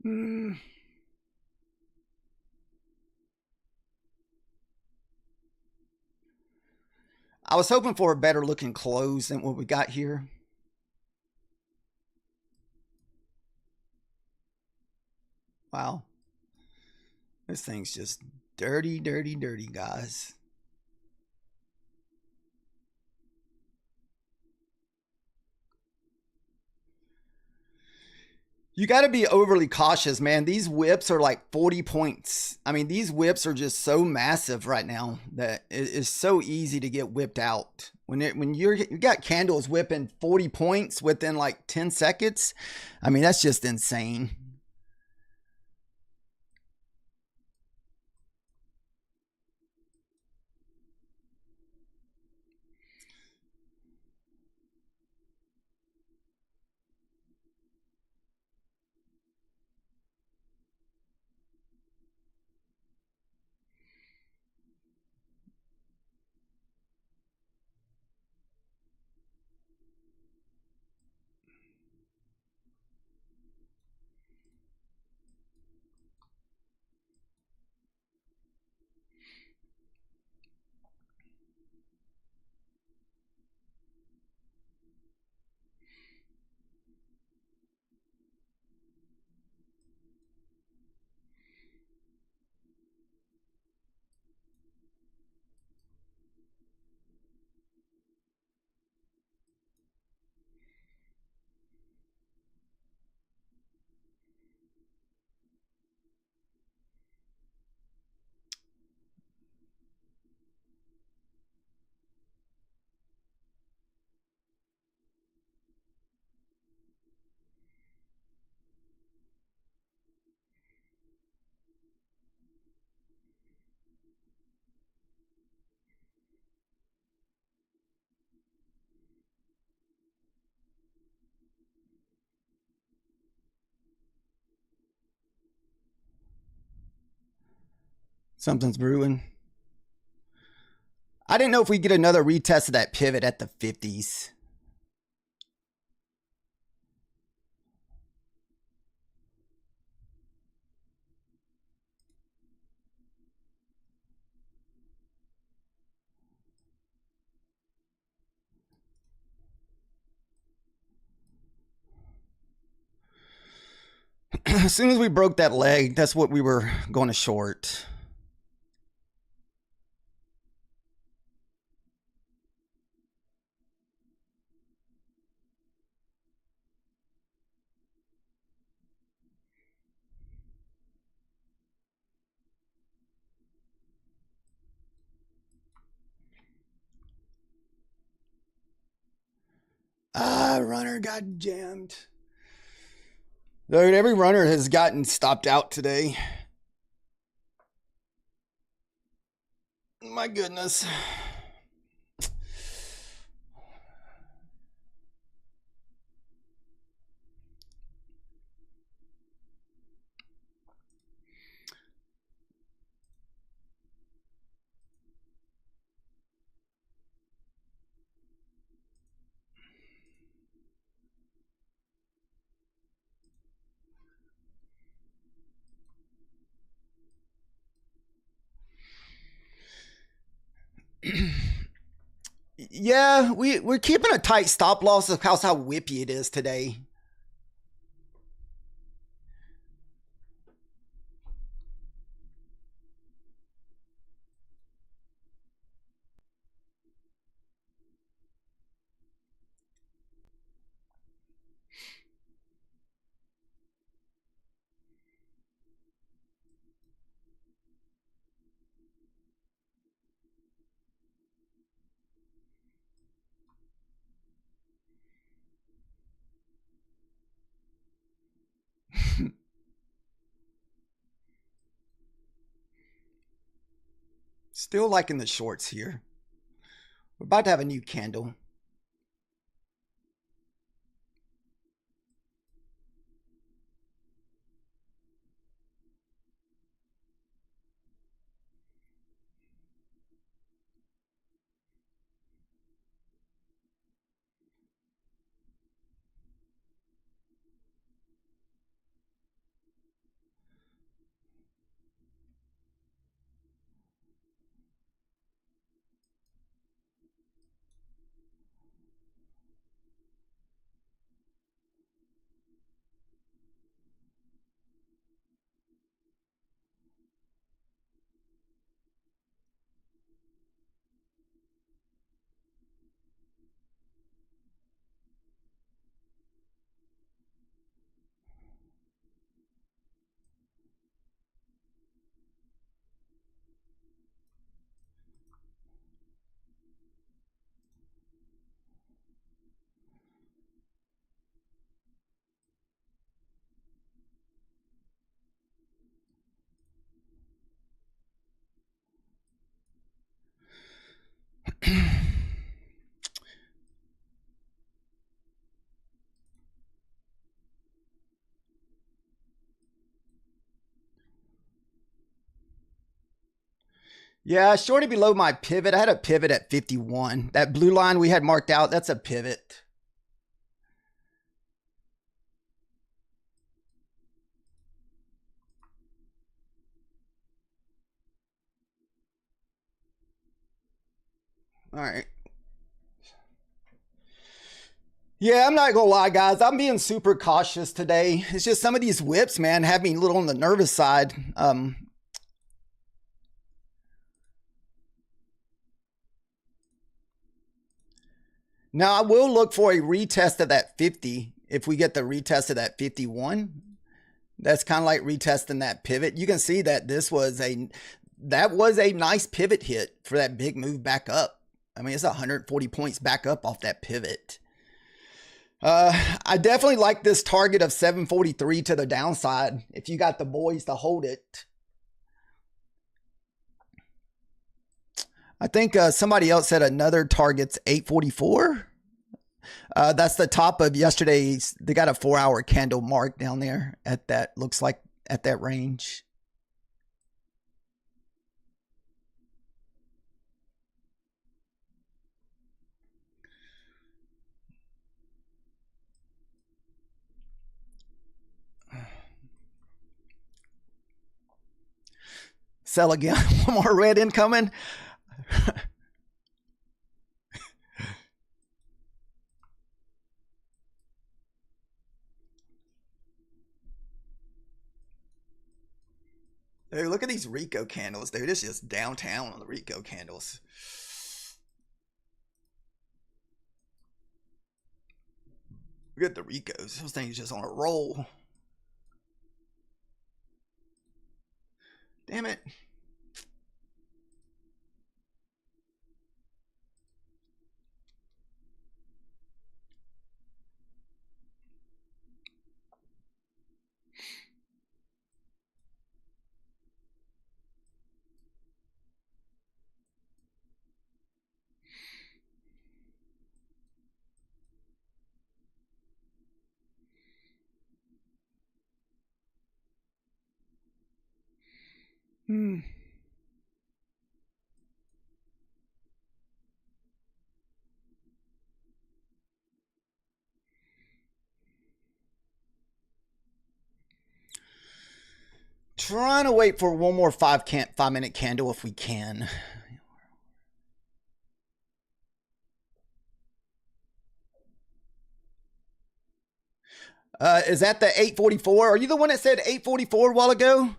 I was hoping for a better looking close than what we got here. Wow. This thing's just dirty, dirty, dirty, guys. You got to be overly cautious, man. These whips are like 40 points. I mean, these whips are just so massive right now that it is so easy to get whipped out. When you got candles whipping 40 points within like 10 seconds, I mean, that's just insane. Something's brewing. I didn't know if we get another retest of that pivot at the 50s. As soon as we broke that leg, that's what we were going to short. Runner got jammed. Dude, every runner has gotten stopped out today. My goodness. Yeah, we're keeping a tight stop loss because how whippy it is today. Still liking the shorts here. We're about to have a new candle. Yeah, shorty below my pivot. I had a pivot at 51. That blue line we had marked out, that's a pivot. All right. Yeah, I'm not gonna lie, guys. I'm being super cautious today. It's just some of these whips, man, have me a little on the nervous side. Now, I will look for a retest of that 50 if we get the retest of that 51. That's kind of like retesting that pivot. You can see that that was a nice pivot hit for that big move back up. I mean, it's 140 points back up off that pivot. I definitely like this target of 743 to the downside if you got the boys to hold it. I think somebody else said another target's 844. That's the top of yesterday's. They got a 4-hour candle mark down there at that, looks like at that range. Sell again. One more red incoming. Dude, look at these Rico candles, dude. It's just downtown on the Rico candles. Look at the Ricos. Those things just on a roll. Damn it. Trying to wait for one more 5-minute candle if we can. Is that the 844? Are you the one that said 844 a while ago?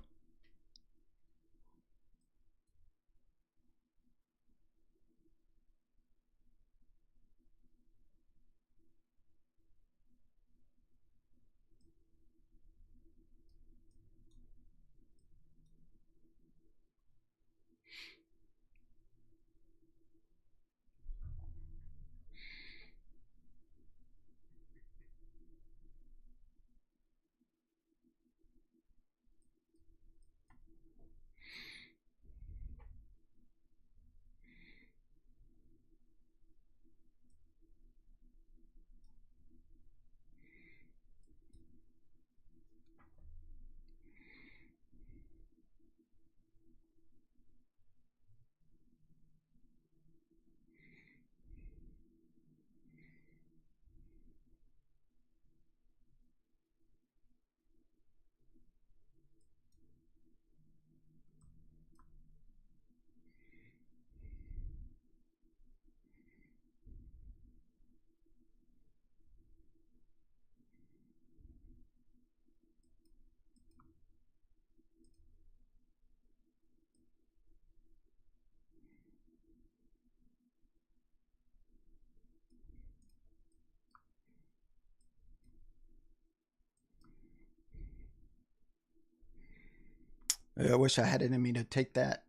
I wish I had it in me to take that.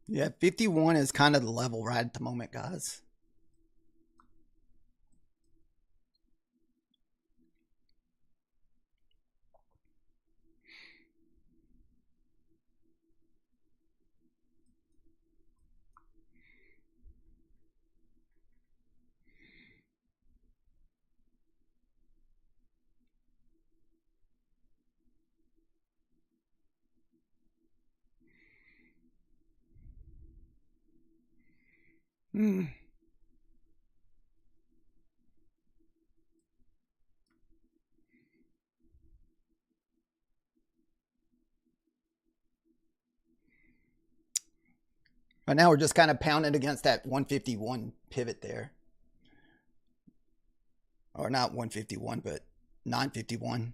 Yeah, 51 is kind of the level right at the moment, guys. Right now we're just kind of pounding against that 151 pivot there. Or not 151, but 951.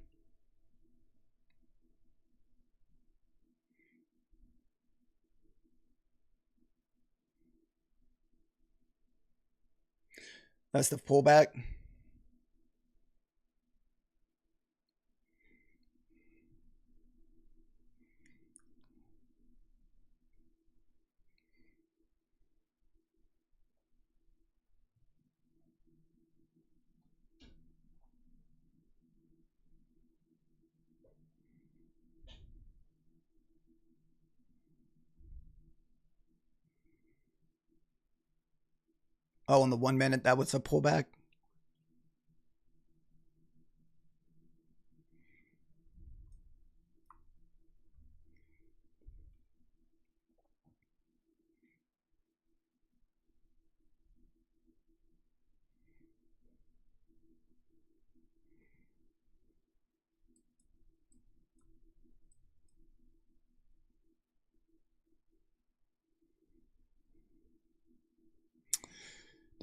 That's the pullback. Oh, on the 1 minute, that was a pullback.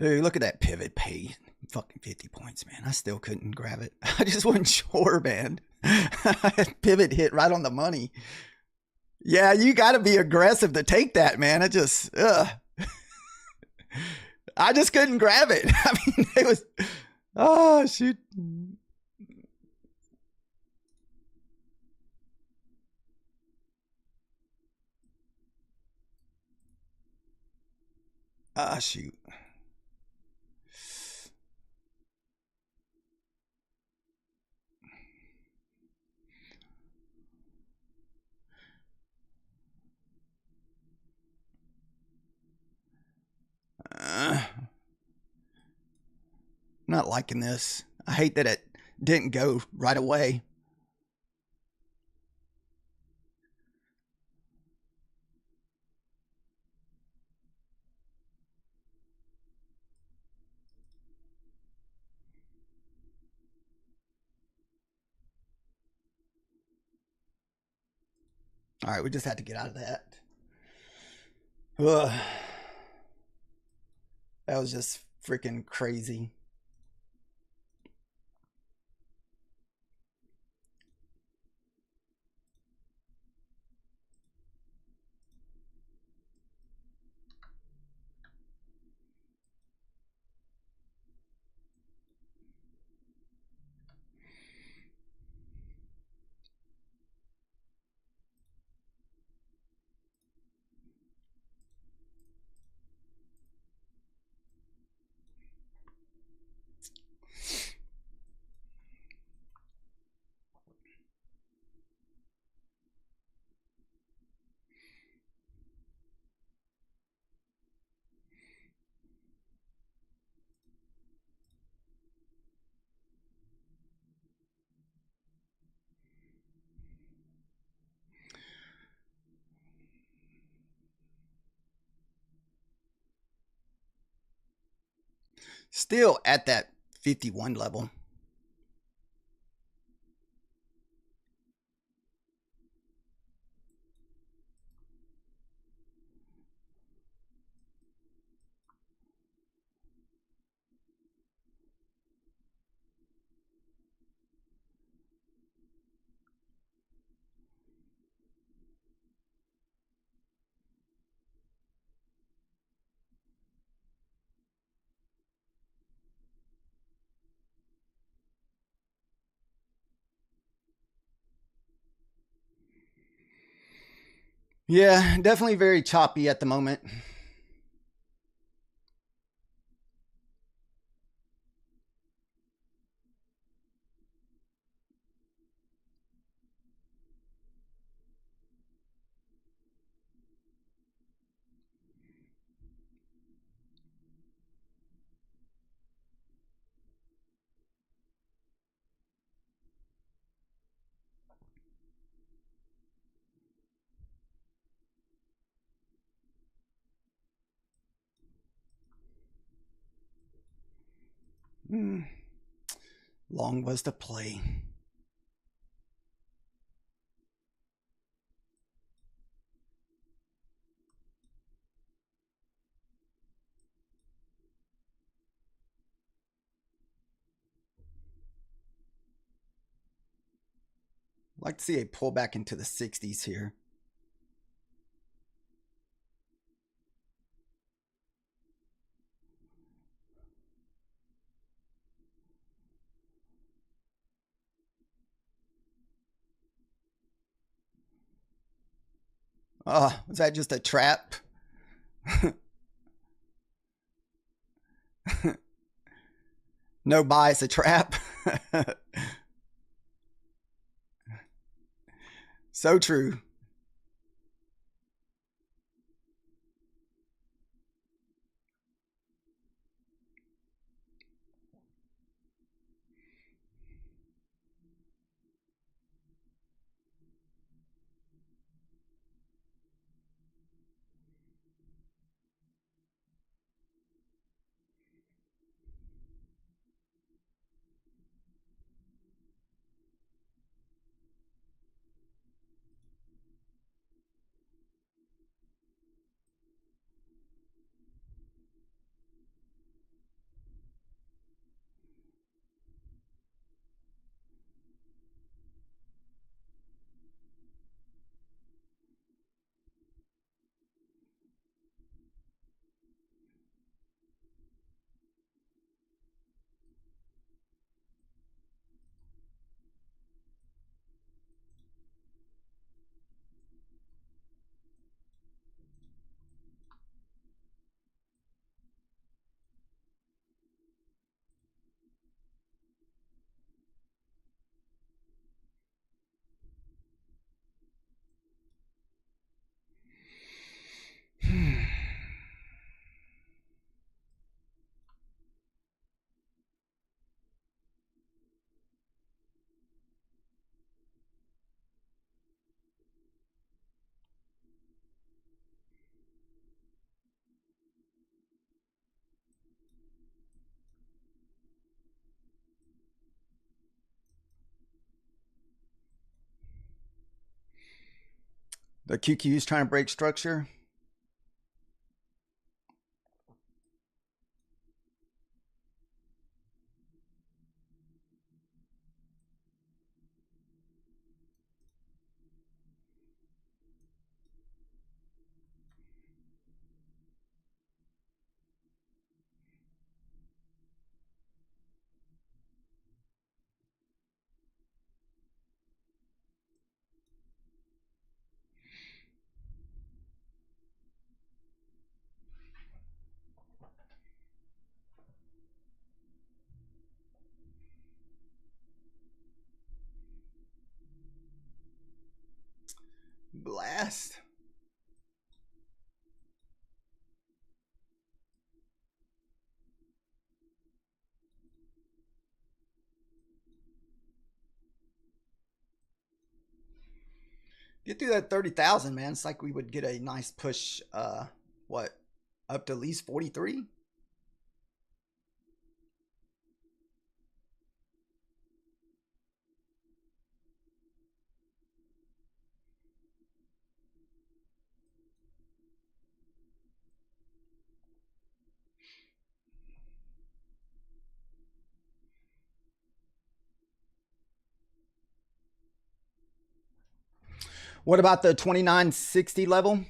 Dude, look at that pivot pay. Fucking 50 points, man. I still couldn't grab it. I just wasn't sure, man. Pivot hit right on the money. Yeah, you got to be aggressive to take that, man. I just couldn't grab it. I mean, it was, oh, shoot. Ah, shoot. Not liking this. I hate that it didn't go right away. All right, we just had to get out of that. Ugh. That was just freaking crazy. Still at that 51 level. Yeah, definitely very choppy at the moment. Long was the play. I'd like to see a pullback into the 60s here. Oh, was that just a trap? No buy, it's a trap. So true. The QQ is trying to break structure. Blast. Get through that 30,000, man. It's like we would get a nice push, what, up to at least 43? What about the 2960 level?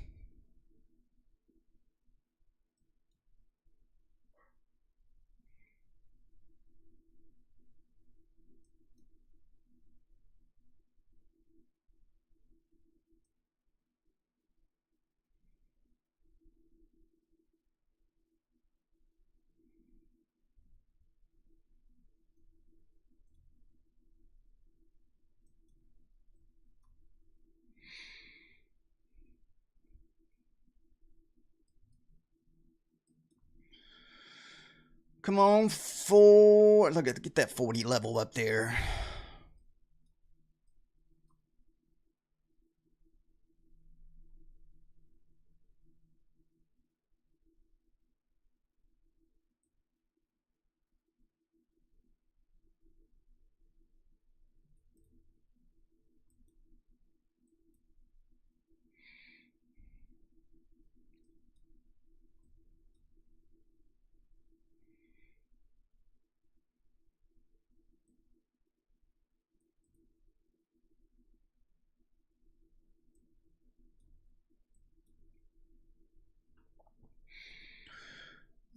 Come on, look at get that 40 level up there.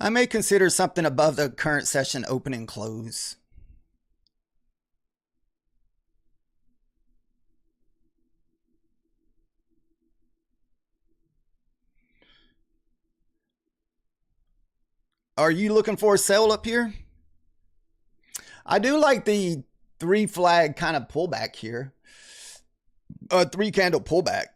I may consider something above the current session open and close. Are you looking for a sell up here? I do like the 3 flag kind of pullback here. 3 candle pullback.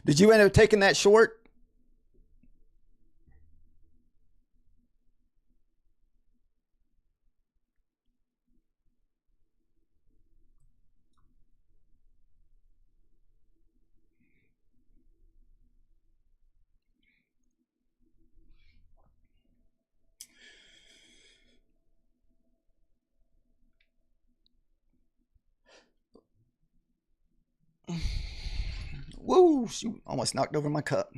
Did you end up taking that short? Whoa, shoot, almost knocked over my cup.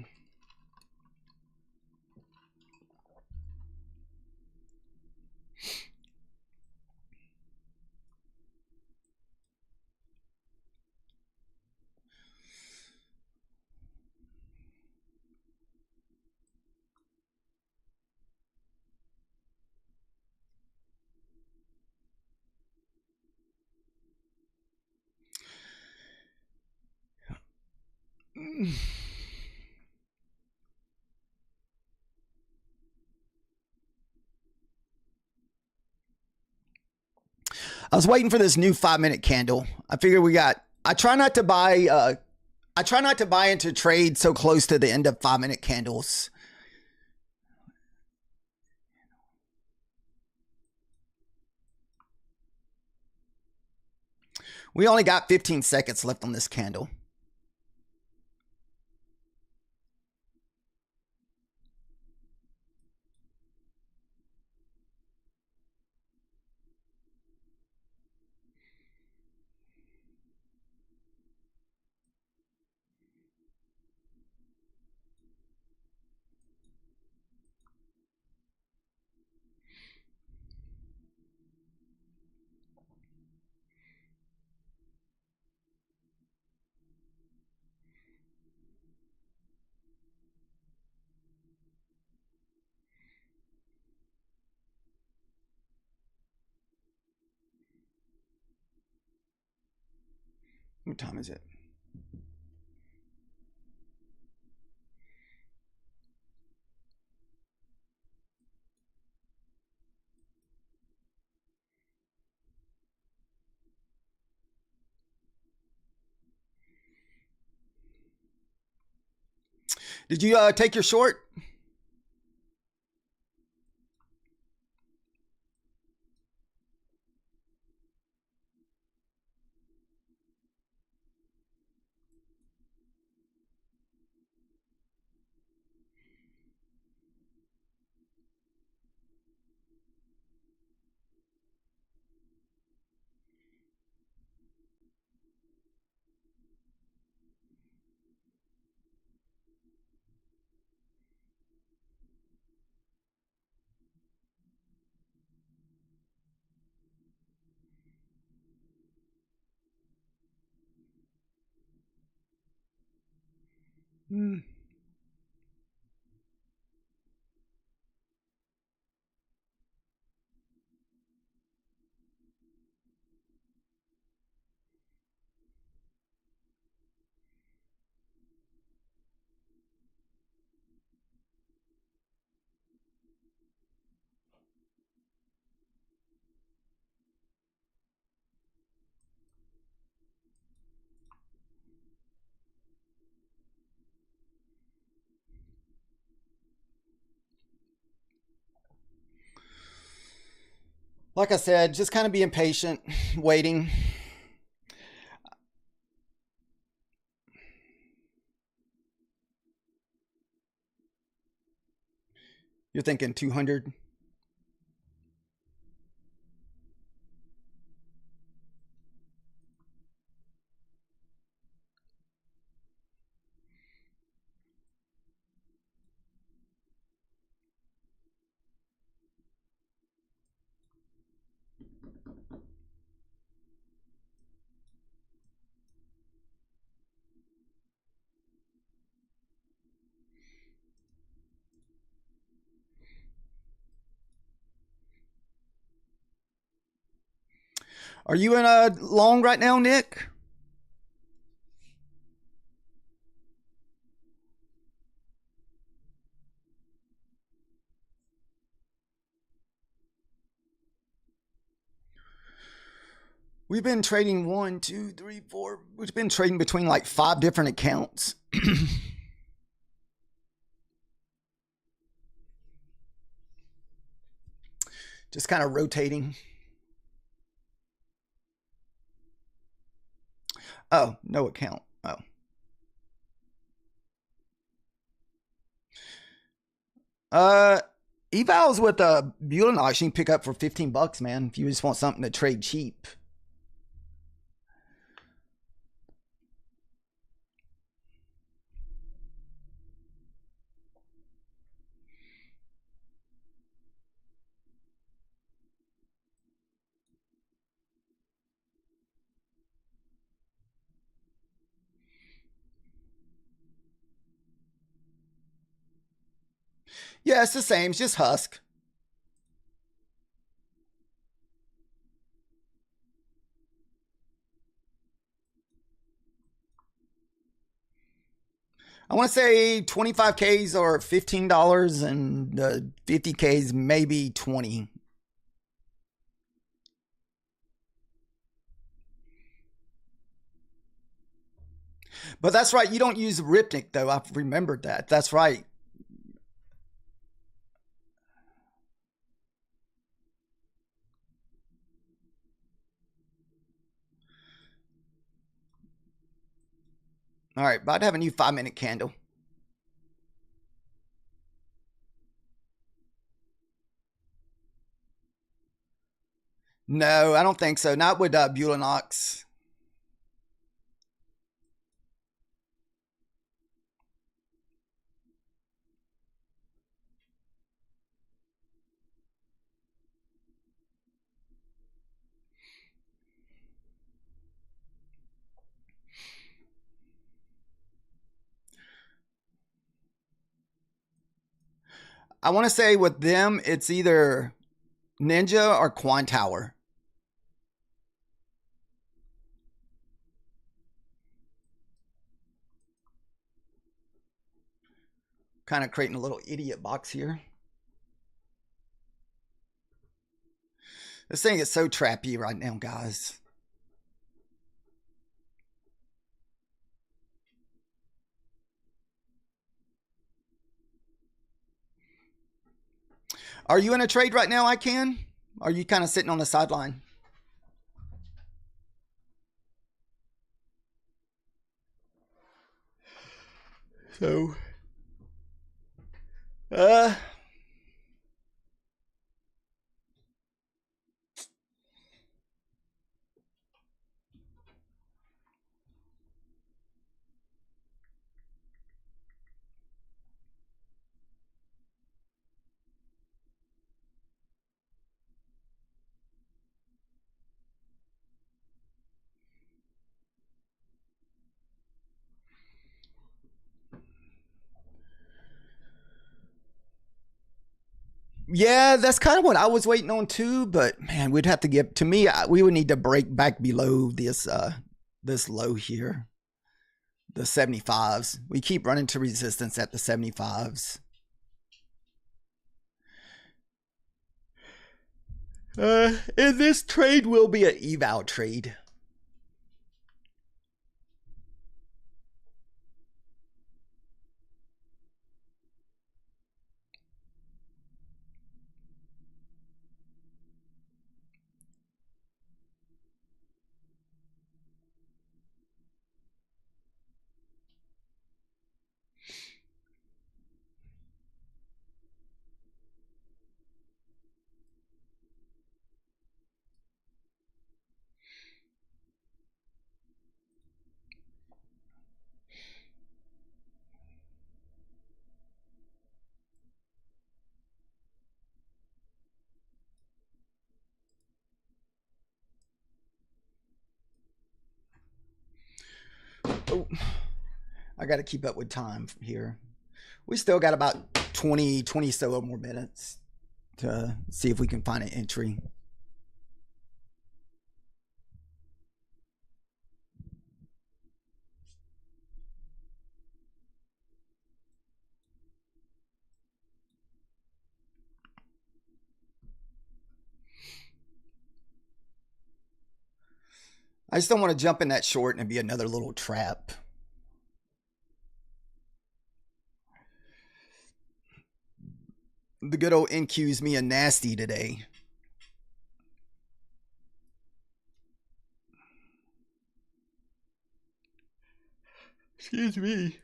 I was waiting for this new 5-minute candle. I figured we got. I try not to buy. I try not to buy into trade so close to the end of 5-minute candles. We only got 15 seconds left on this candle. What time is it? Did you take your short? Like I said, just kind of being patient, waiting. You're thinking 200? Are you in a long right now, Nick? We've been trading 1, 2, 3, 4. We've been trading between like 5 different accounts. Just kind of rotating. Oh, no account. Oh. Evals with a Buell auction you can pick up for $15, man. If you just want something to trade cheap. Yeah, it's the same. It's just Husk. I want to say 25Ks or $15 and 50Ks maybe 20. But that's right. You don't use Ripnik though. I've remembered that. That's right. All right, about to have a new 5-minute candle. No, I don't think so. Not with Bulenox. I want to say with them, it's either Ninja or Quantower. Kind of creating a little idiot box here. This thing is so trappy right now, guys. Are you in a trade right now, I can? Are you kind of sitting on the sideline? So, yeah, that's kind of what I was waiting on too. But man, we'd have to get, to me, we would need to break back below this this low here, the 75s. We keep running to resistance at the 75s. And this trade will be an eval trade. Oh, I got to keep up with time here. We still got about 20 so more minutes to see if we can find an entry. I just don't want to jump in that short and be another little trap. The good old NQ's me a nasty today. Excuse me.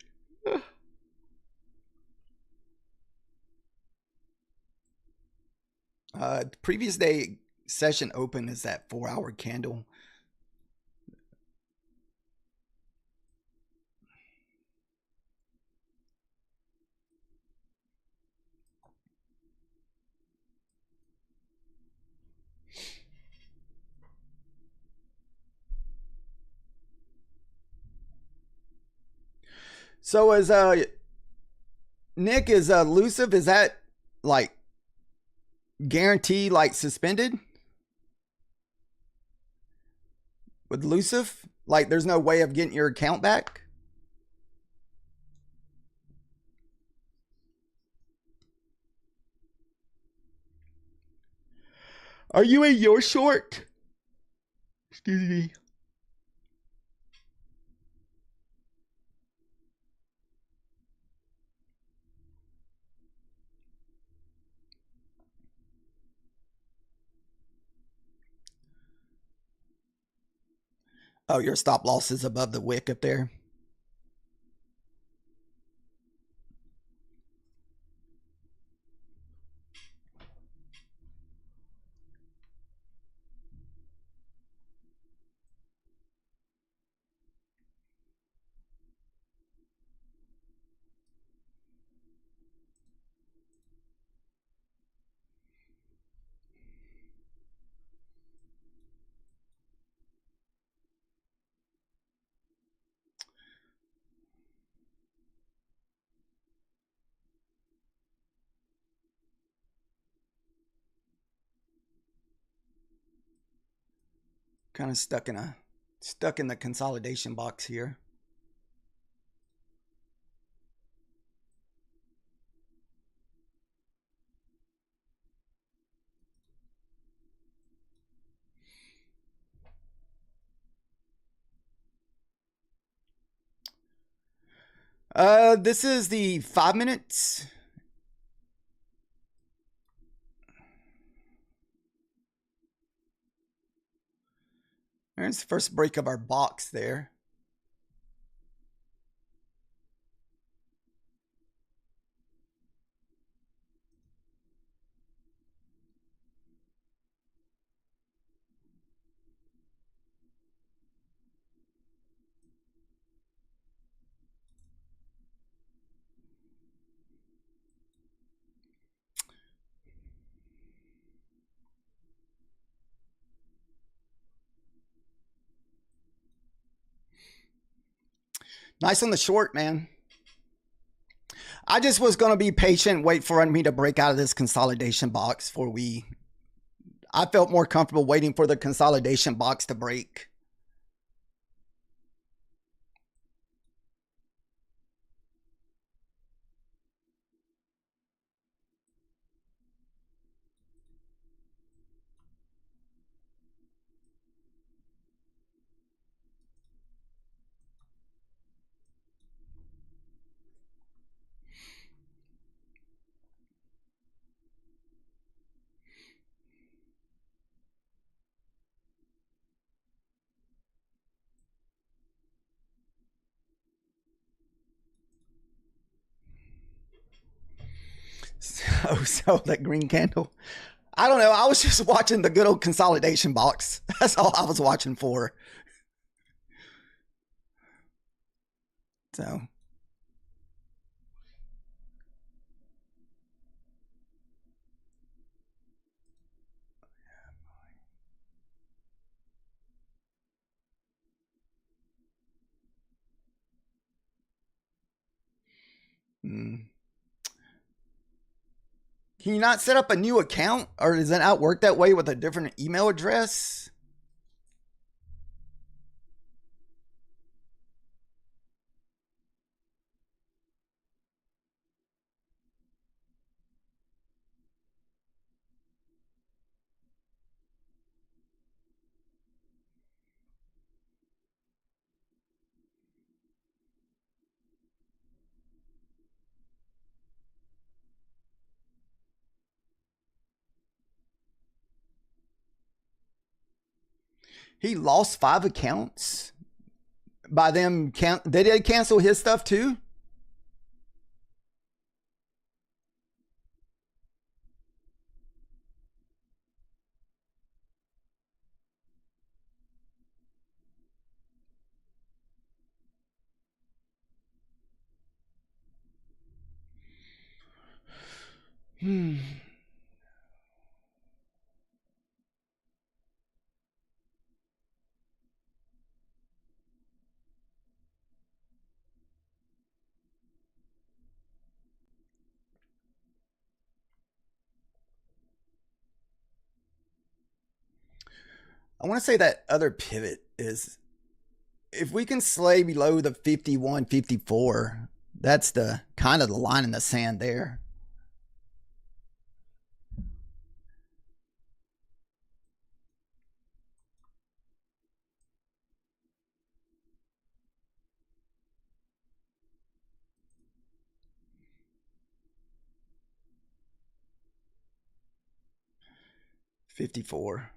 Previous day session open is that 4-hour candle. So is Nick, is elusive, is that like guaranteed, like suspended with elusive? Like there's no way of getting your account back? Are you in your short? Excuse me. Oh, your stop loss is above the wick up there. Kind of stuck in the consolidation box here. This is the 5 minutes. There's the first break of our box there. Nice on the short, man. I just was going to be patient, wait for me to break out of this consolidation box before I felt more comfortable waiting for the consolidation box to break. So that green candle. I don't know. I was just watching the good old consolidation box. That's all I was watching for. So. Can you not set up a new account, or does it not work that way with a different email address? He lost 5 accounts by them. Did they cancel his stuff too? I want to say that other pivot is, if we can slay below the 51, 54, that's the kind of the line in the sand there. 54.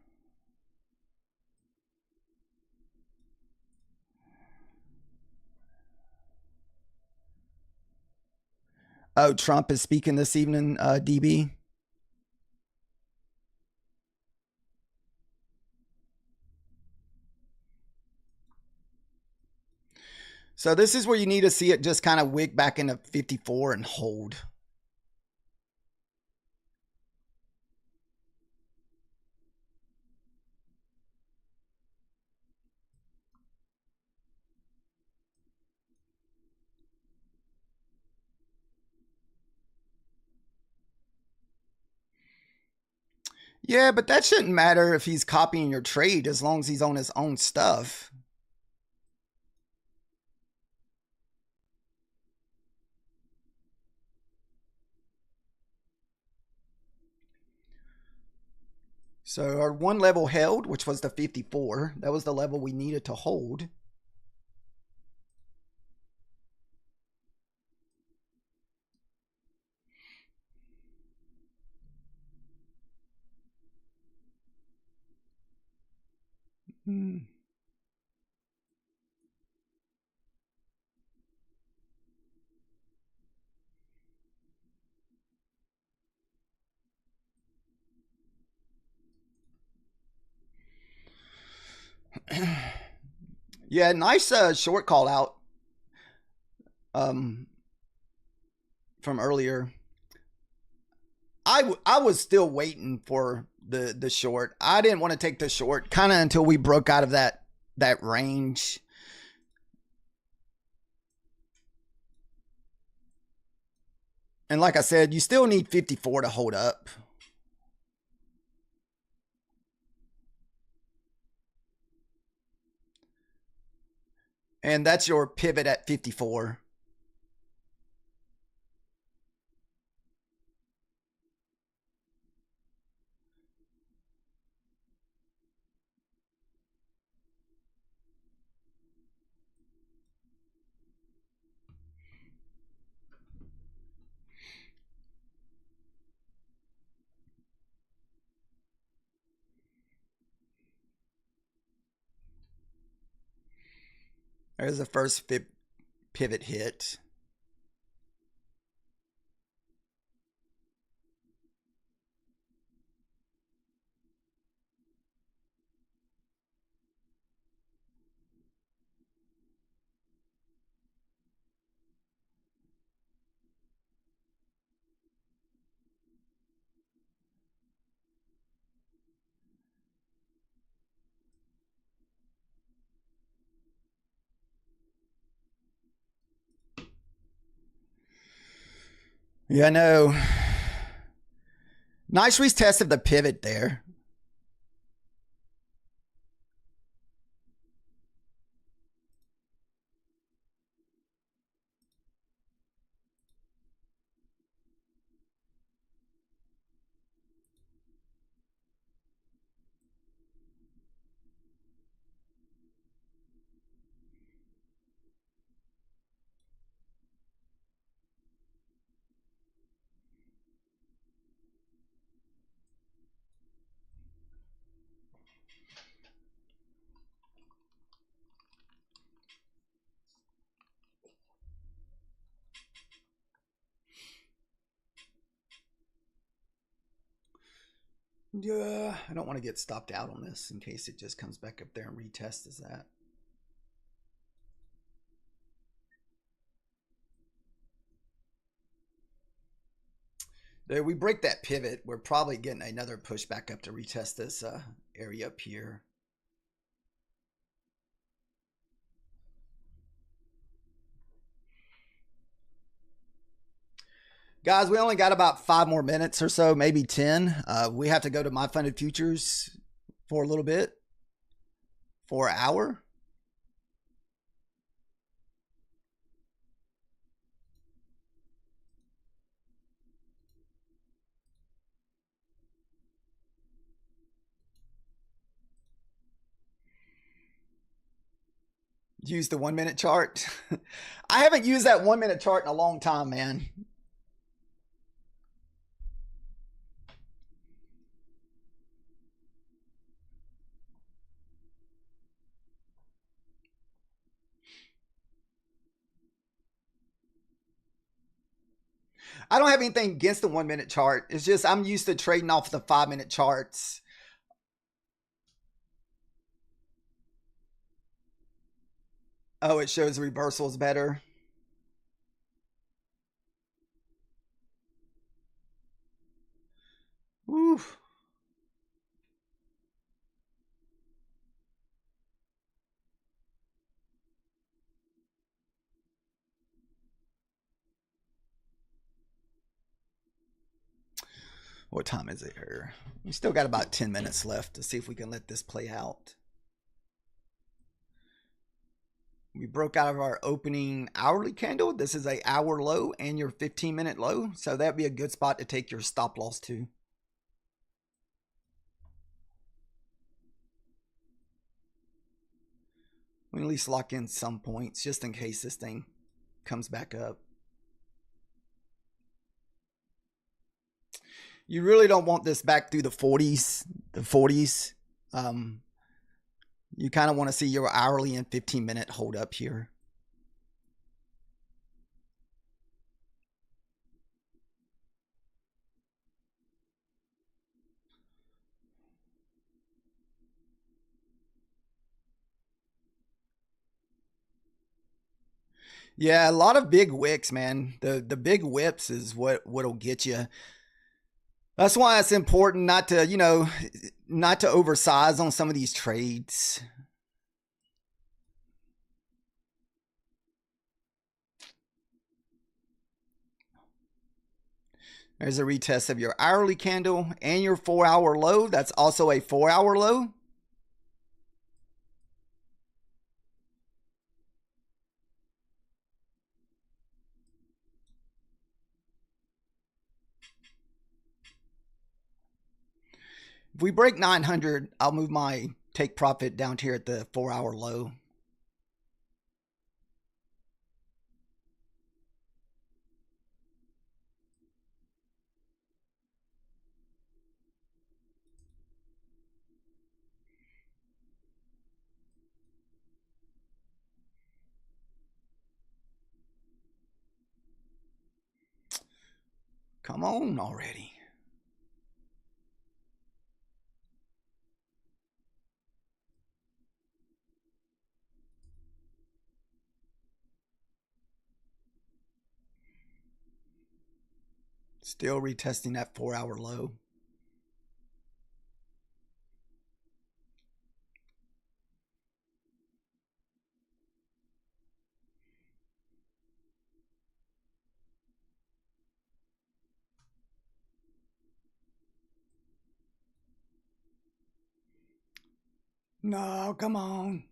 Oh, Trump is speaking this evening, DB. So this is where you need to see it just kind of wick back into 54 and hold. Yeah, but that shouldn't matter if he's copying your trade as long as he's on his own stuff. So our one level held, which was the 54. That was the level we needed to hold. Yeah, nice short call out from earlier. I was still waiting for the short. I didn't want to take the short kind of until we broke out of that range. And like I said, you still need 54 to hold up. And that's your pivot at 54. There's the first pivot hit. Yeah, no. Nice retest of the pivot there. Yeah, I don't want to get stopped out on this in case it just comes back up there and retests as that. There, we break that pivot. We're probably getting another push back up to retest this area up here. Guys, we only got about 5 more minutes or so, maybe 10. We have to go to My Funded Futures for a little bit, for an hour. Use the 1 minute chart. I haven't used that 1 minute chart in a long time, man. I don't have anything against the 1 minute chart. It's just I'm used to trading off the 5 minute charts. Oh, it shows reversals better. Oof. What time is it here? We still got about 10 minutes left to see if we can let this play out. We broke out of our opening hourly candle. This is a hour low and your 15-minute low. So that'd be a good spot to take your stop loss to. We at least lock in some points just in case this thing comes back up. You really don't want this back through the 40s. You kind of want to see your hourly and 15-minute hold up here. Yeah, a lot of big wicks, man. The big whips is what'll get you. That's why it's important not to, not to oversize on some of these trades. There's a retest of your hourly candle and your 4-hour low. That's also a 4-hour low. If we break 900, I'll move my take profit down to here at the 4-hour low. Come on already. Still retesting that 4-hour low. No, come on.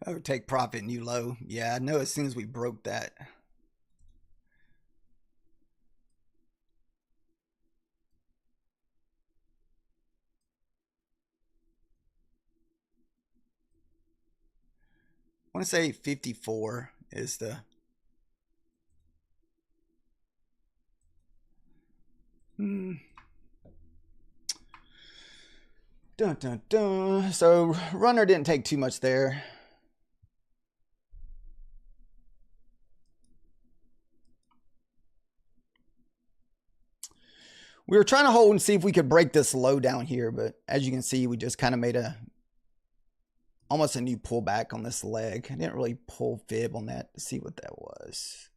Oh, take profit, new low. Yeah, I know as soon as we broke that. I want to say 54 is the... Dun, dun, dun. So runner didn't take too much there. We were trying to hold and see if we could break this low down here, but as you can see, we just kind of made almost a new pullback on this leg. I didn't really pull fib on that to see what that was.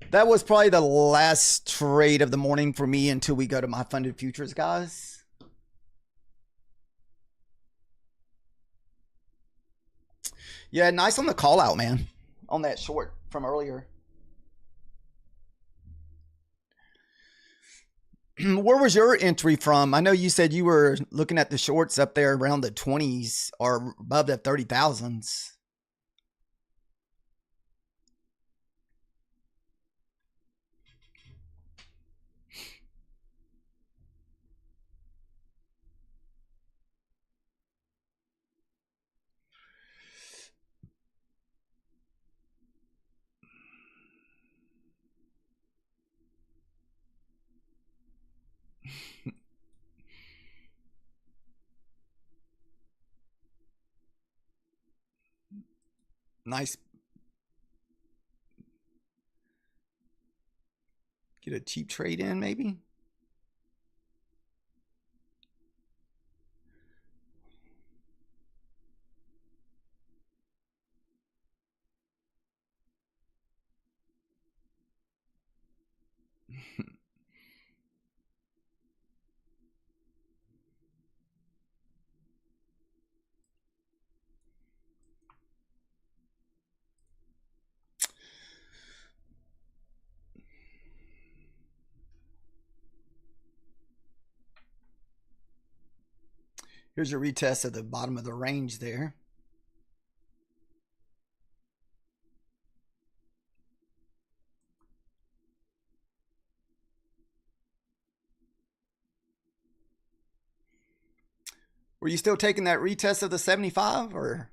That was probably the last trade of the morning for me until we go to my funded futures, guys. Yeah, nice on the call out, man, on that short from earlier. Where was your entry from? I know you said you were looking at the shorts up there around the 20s or above the 30,000s. Nice. Get a cheap trade in, maybe. Here's your retest at the bottom of the range there. Were you still taking that retest of the 75 or?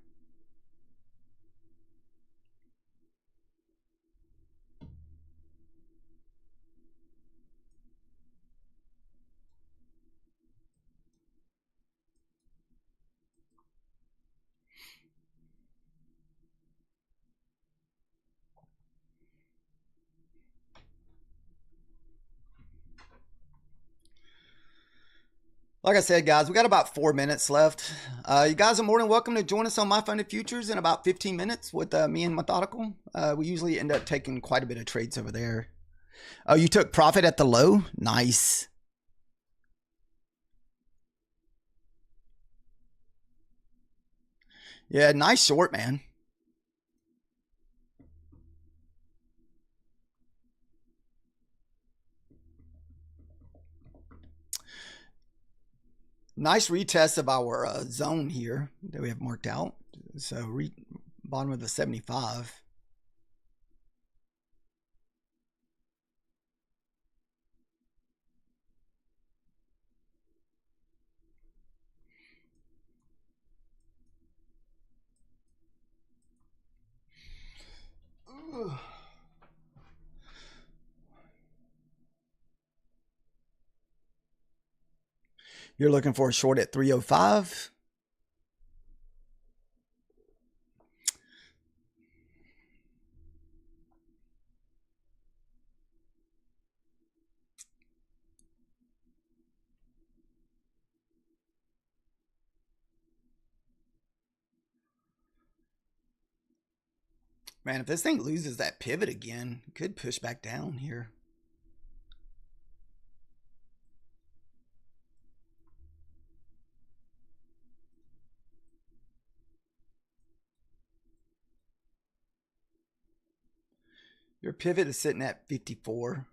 Like I said, guys, we got about 4 minutes left. You guys are more than welcome to join us on My Funded Futures in about 15 minutes with me and Methodical. We usually end up taking quite a bit of trades over there. Oh, you took profit at the low? Nice. Yeah, nice short, man. Nice retest of our zone here that we have marked out. So bottom of the 75. Ugh. You're looking for a short at 305. Man, if this thing loses that pivot again, it could push back down here. Your pivot is sitting at 54.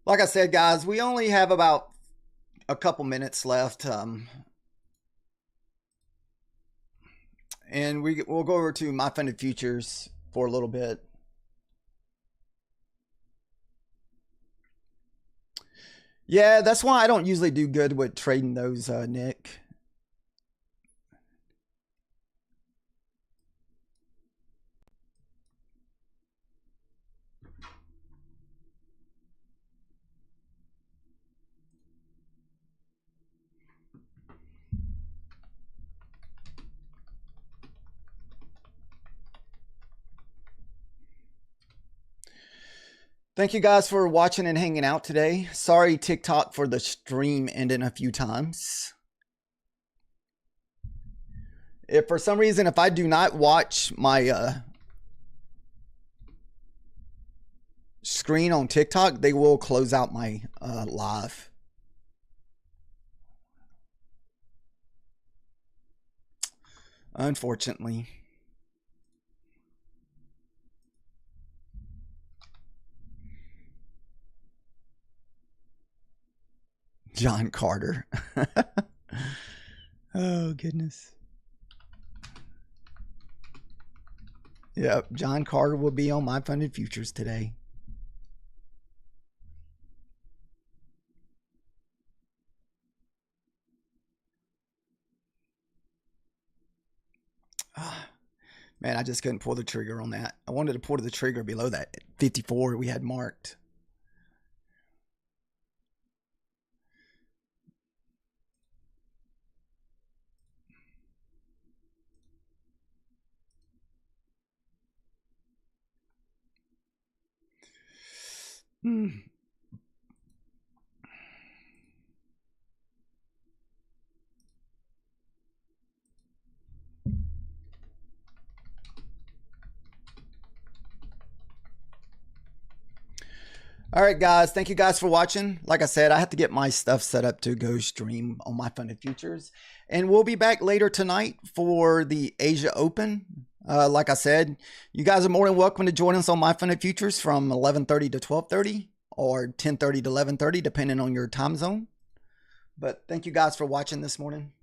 Like I said, guys, we only have about a couple minutes left. And we'll go over to My Funded Futures for a little bit. Yeah, that's why I don't usually do good with trading those, Nick. Thank you guys for watching and hanging out today. Sorry, TikTok, for the stream ending a few times. If for some reason, if I do not watch my screen on TikTok, they will close out my live. Unfortunately. John Carter. Oh, goodness. Yep, John Carter will be on My Funded Futures today. Man, I just couldn't pull the trigger on that. I wanted to pull the trigger below that 54 we had marked. All right, guys. Thank you guys for watching. Like I said, I have to get my stuff set up to go stream on my funded futures. And we'll be back later tonight for the Asia Open. Like I said, you guys are more than welcome to join us on my funded futures from 11:30 to 12:30 or 10:30 to 11:30, depending on your time zone. But thank you guys for watching this morning.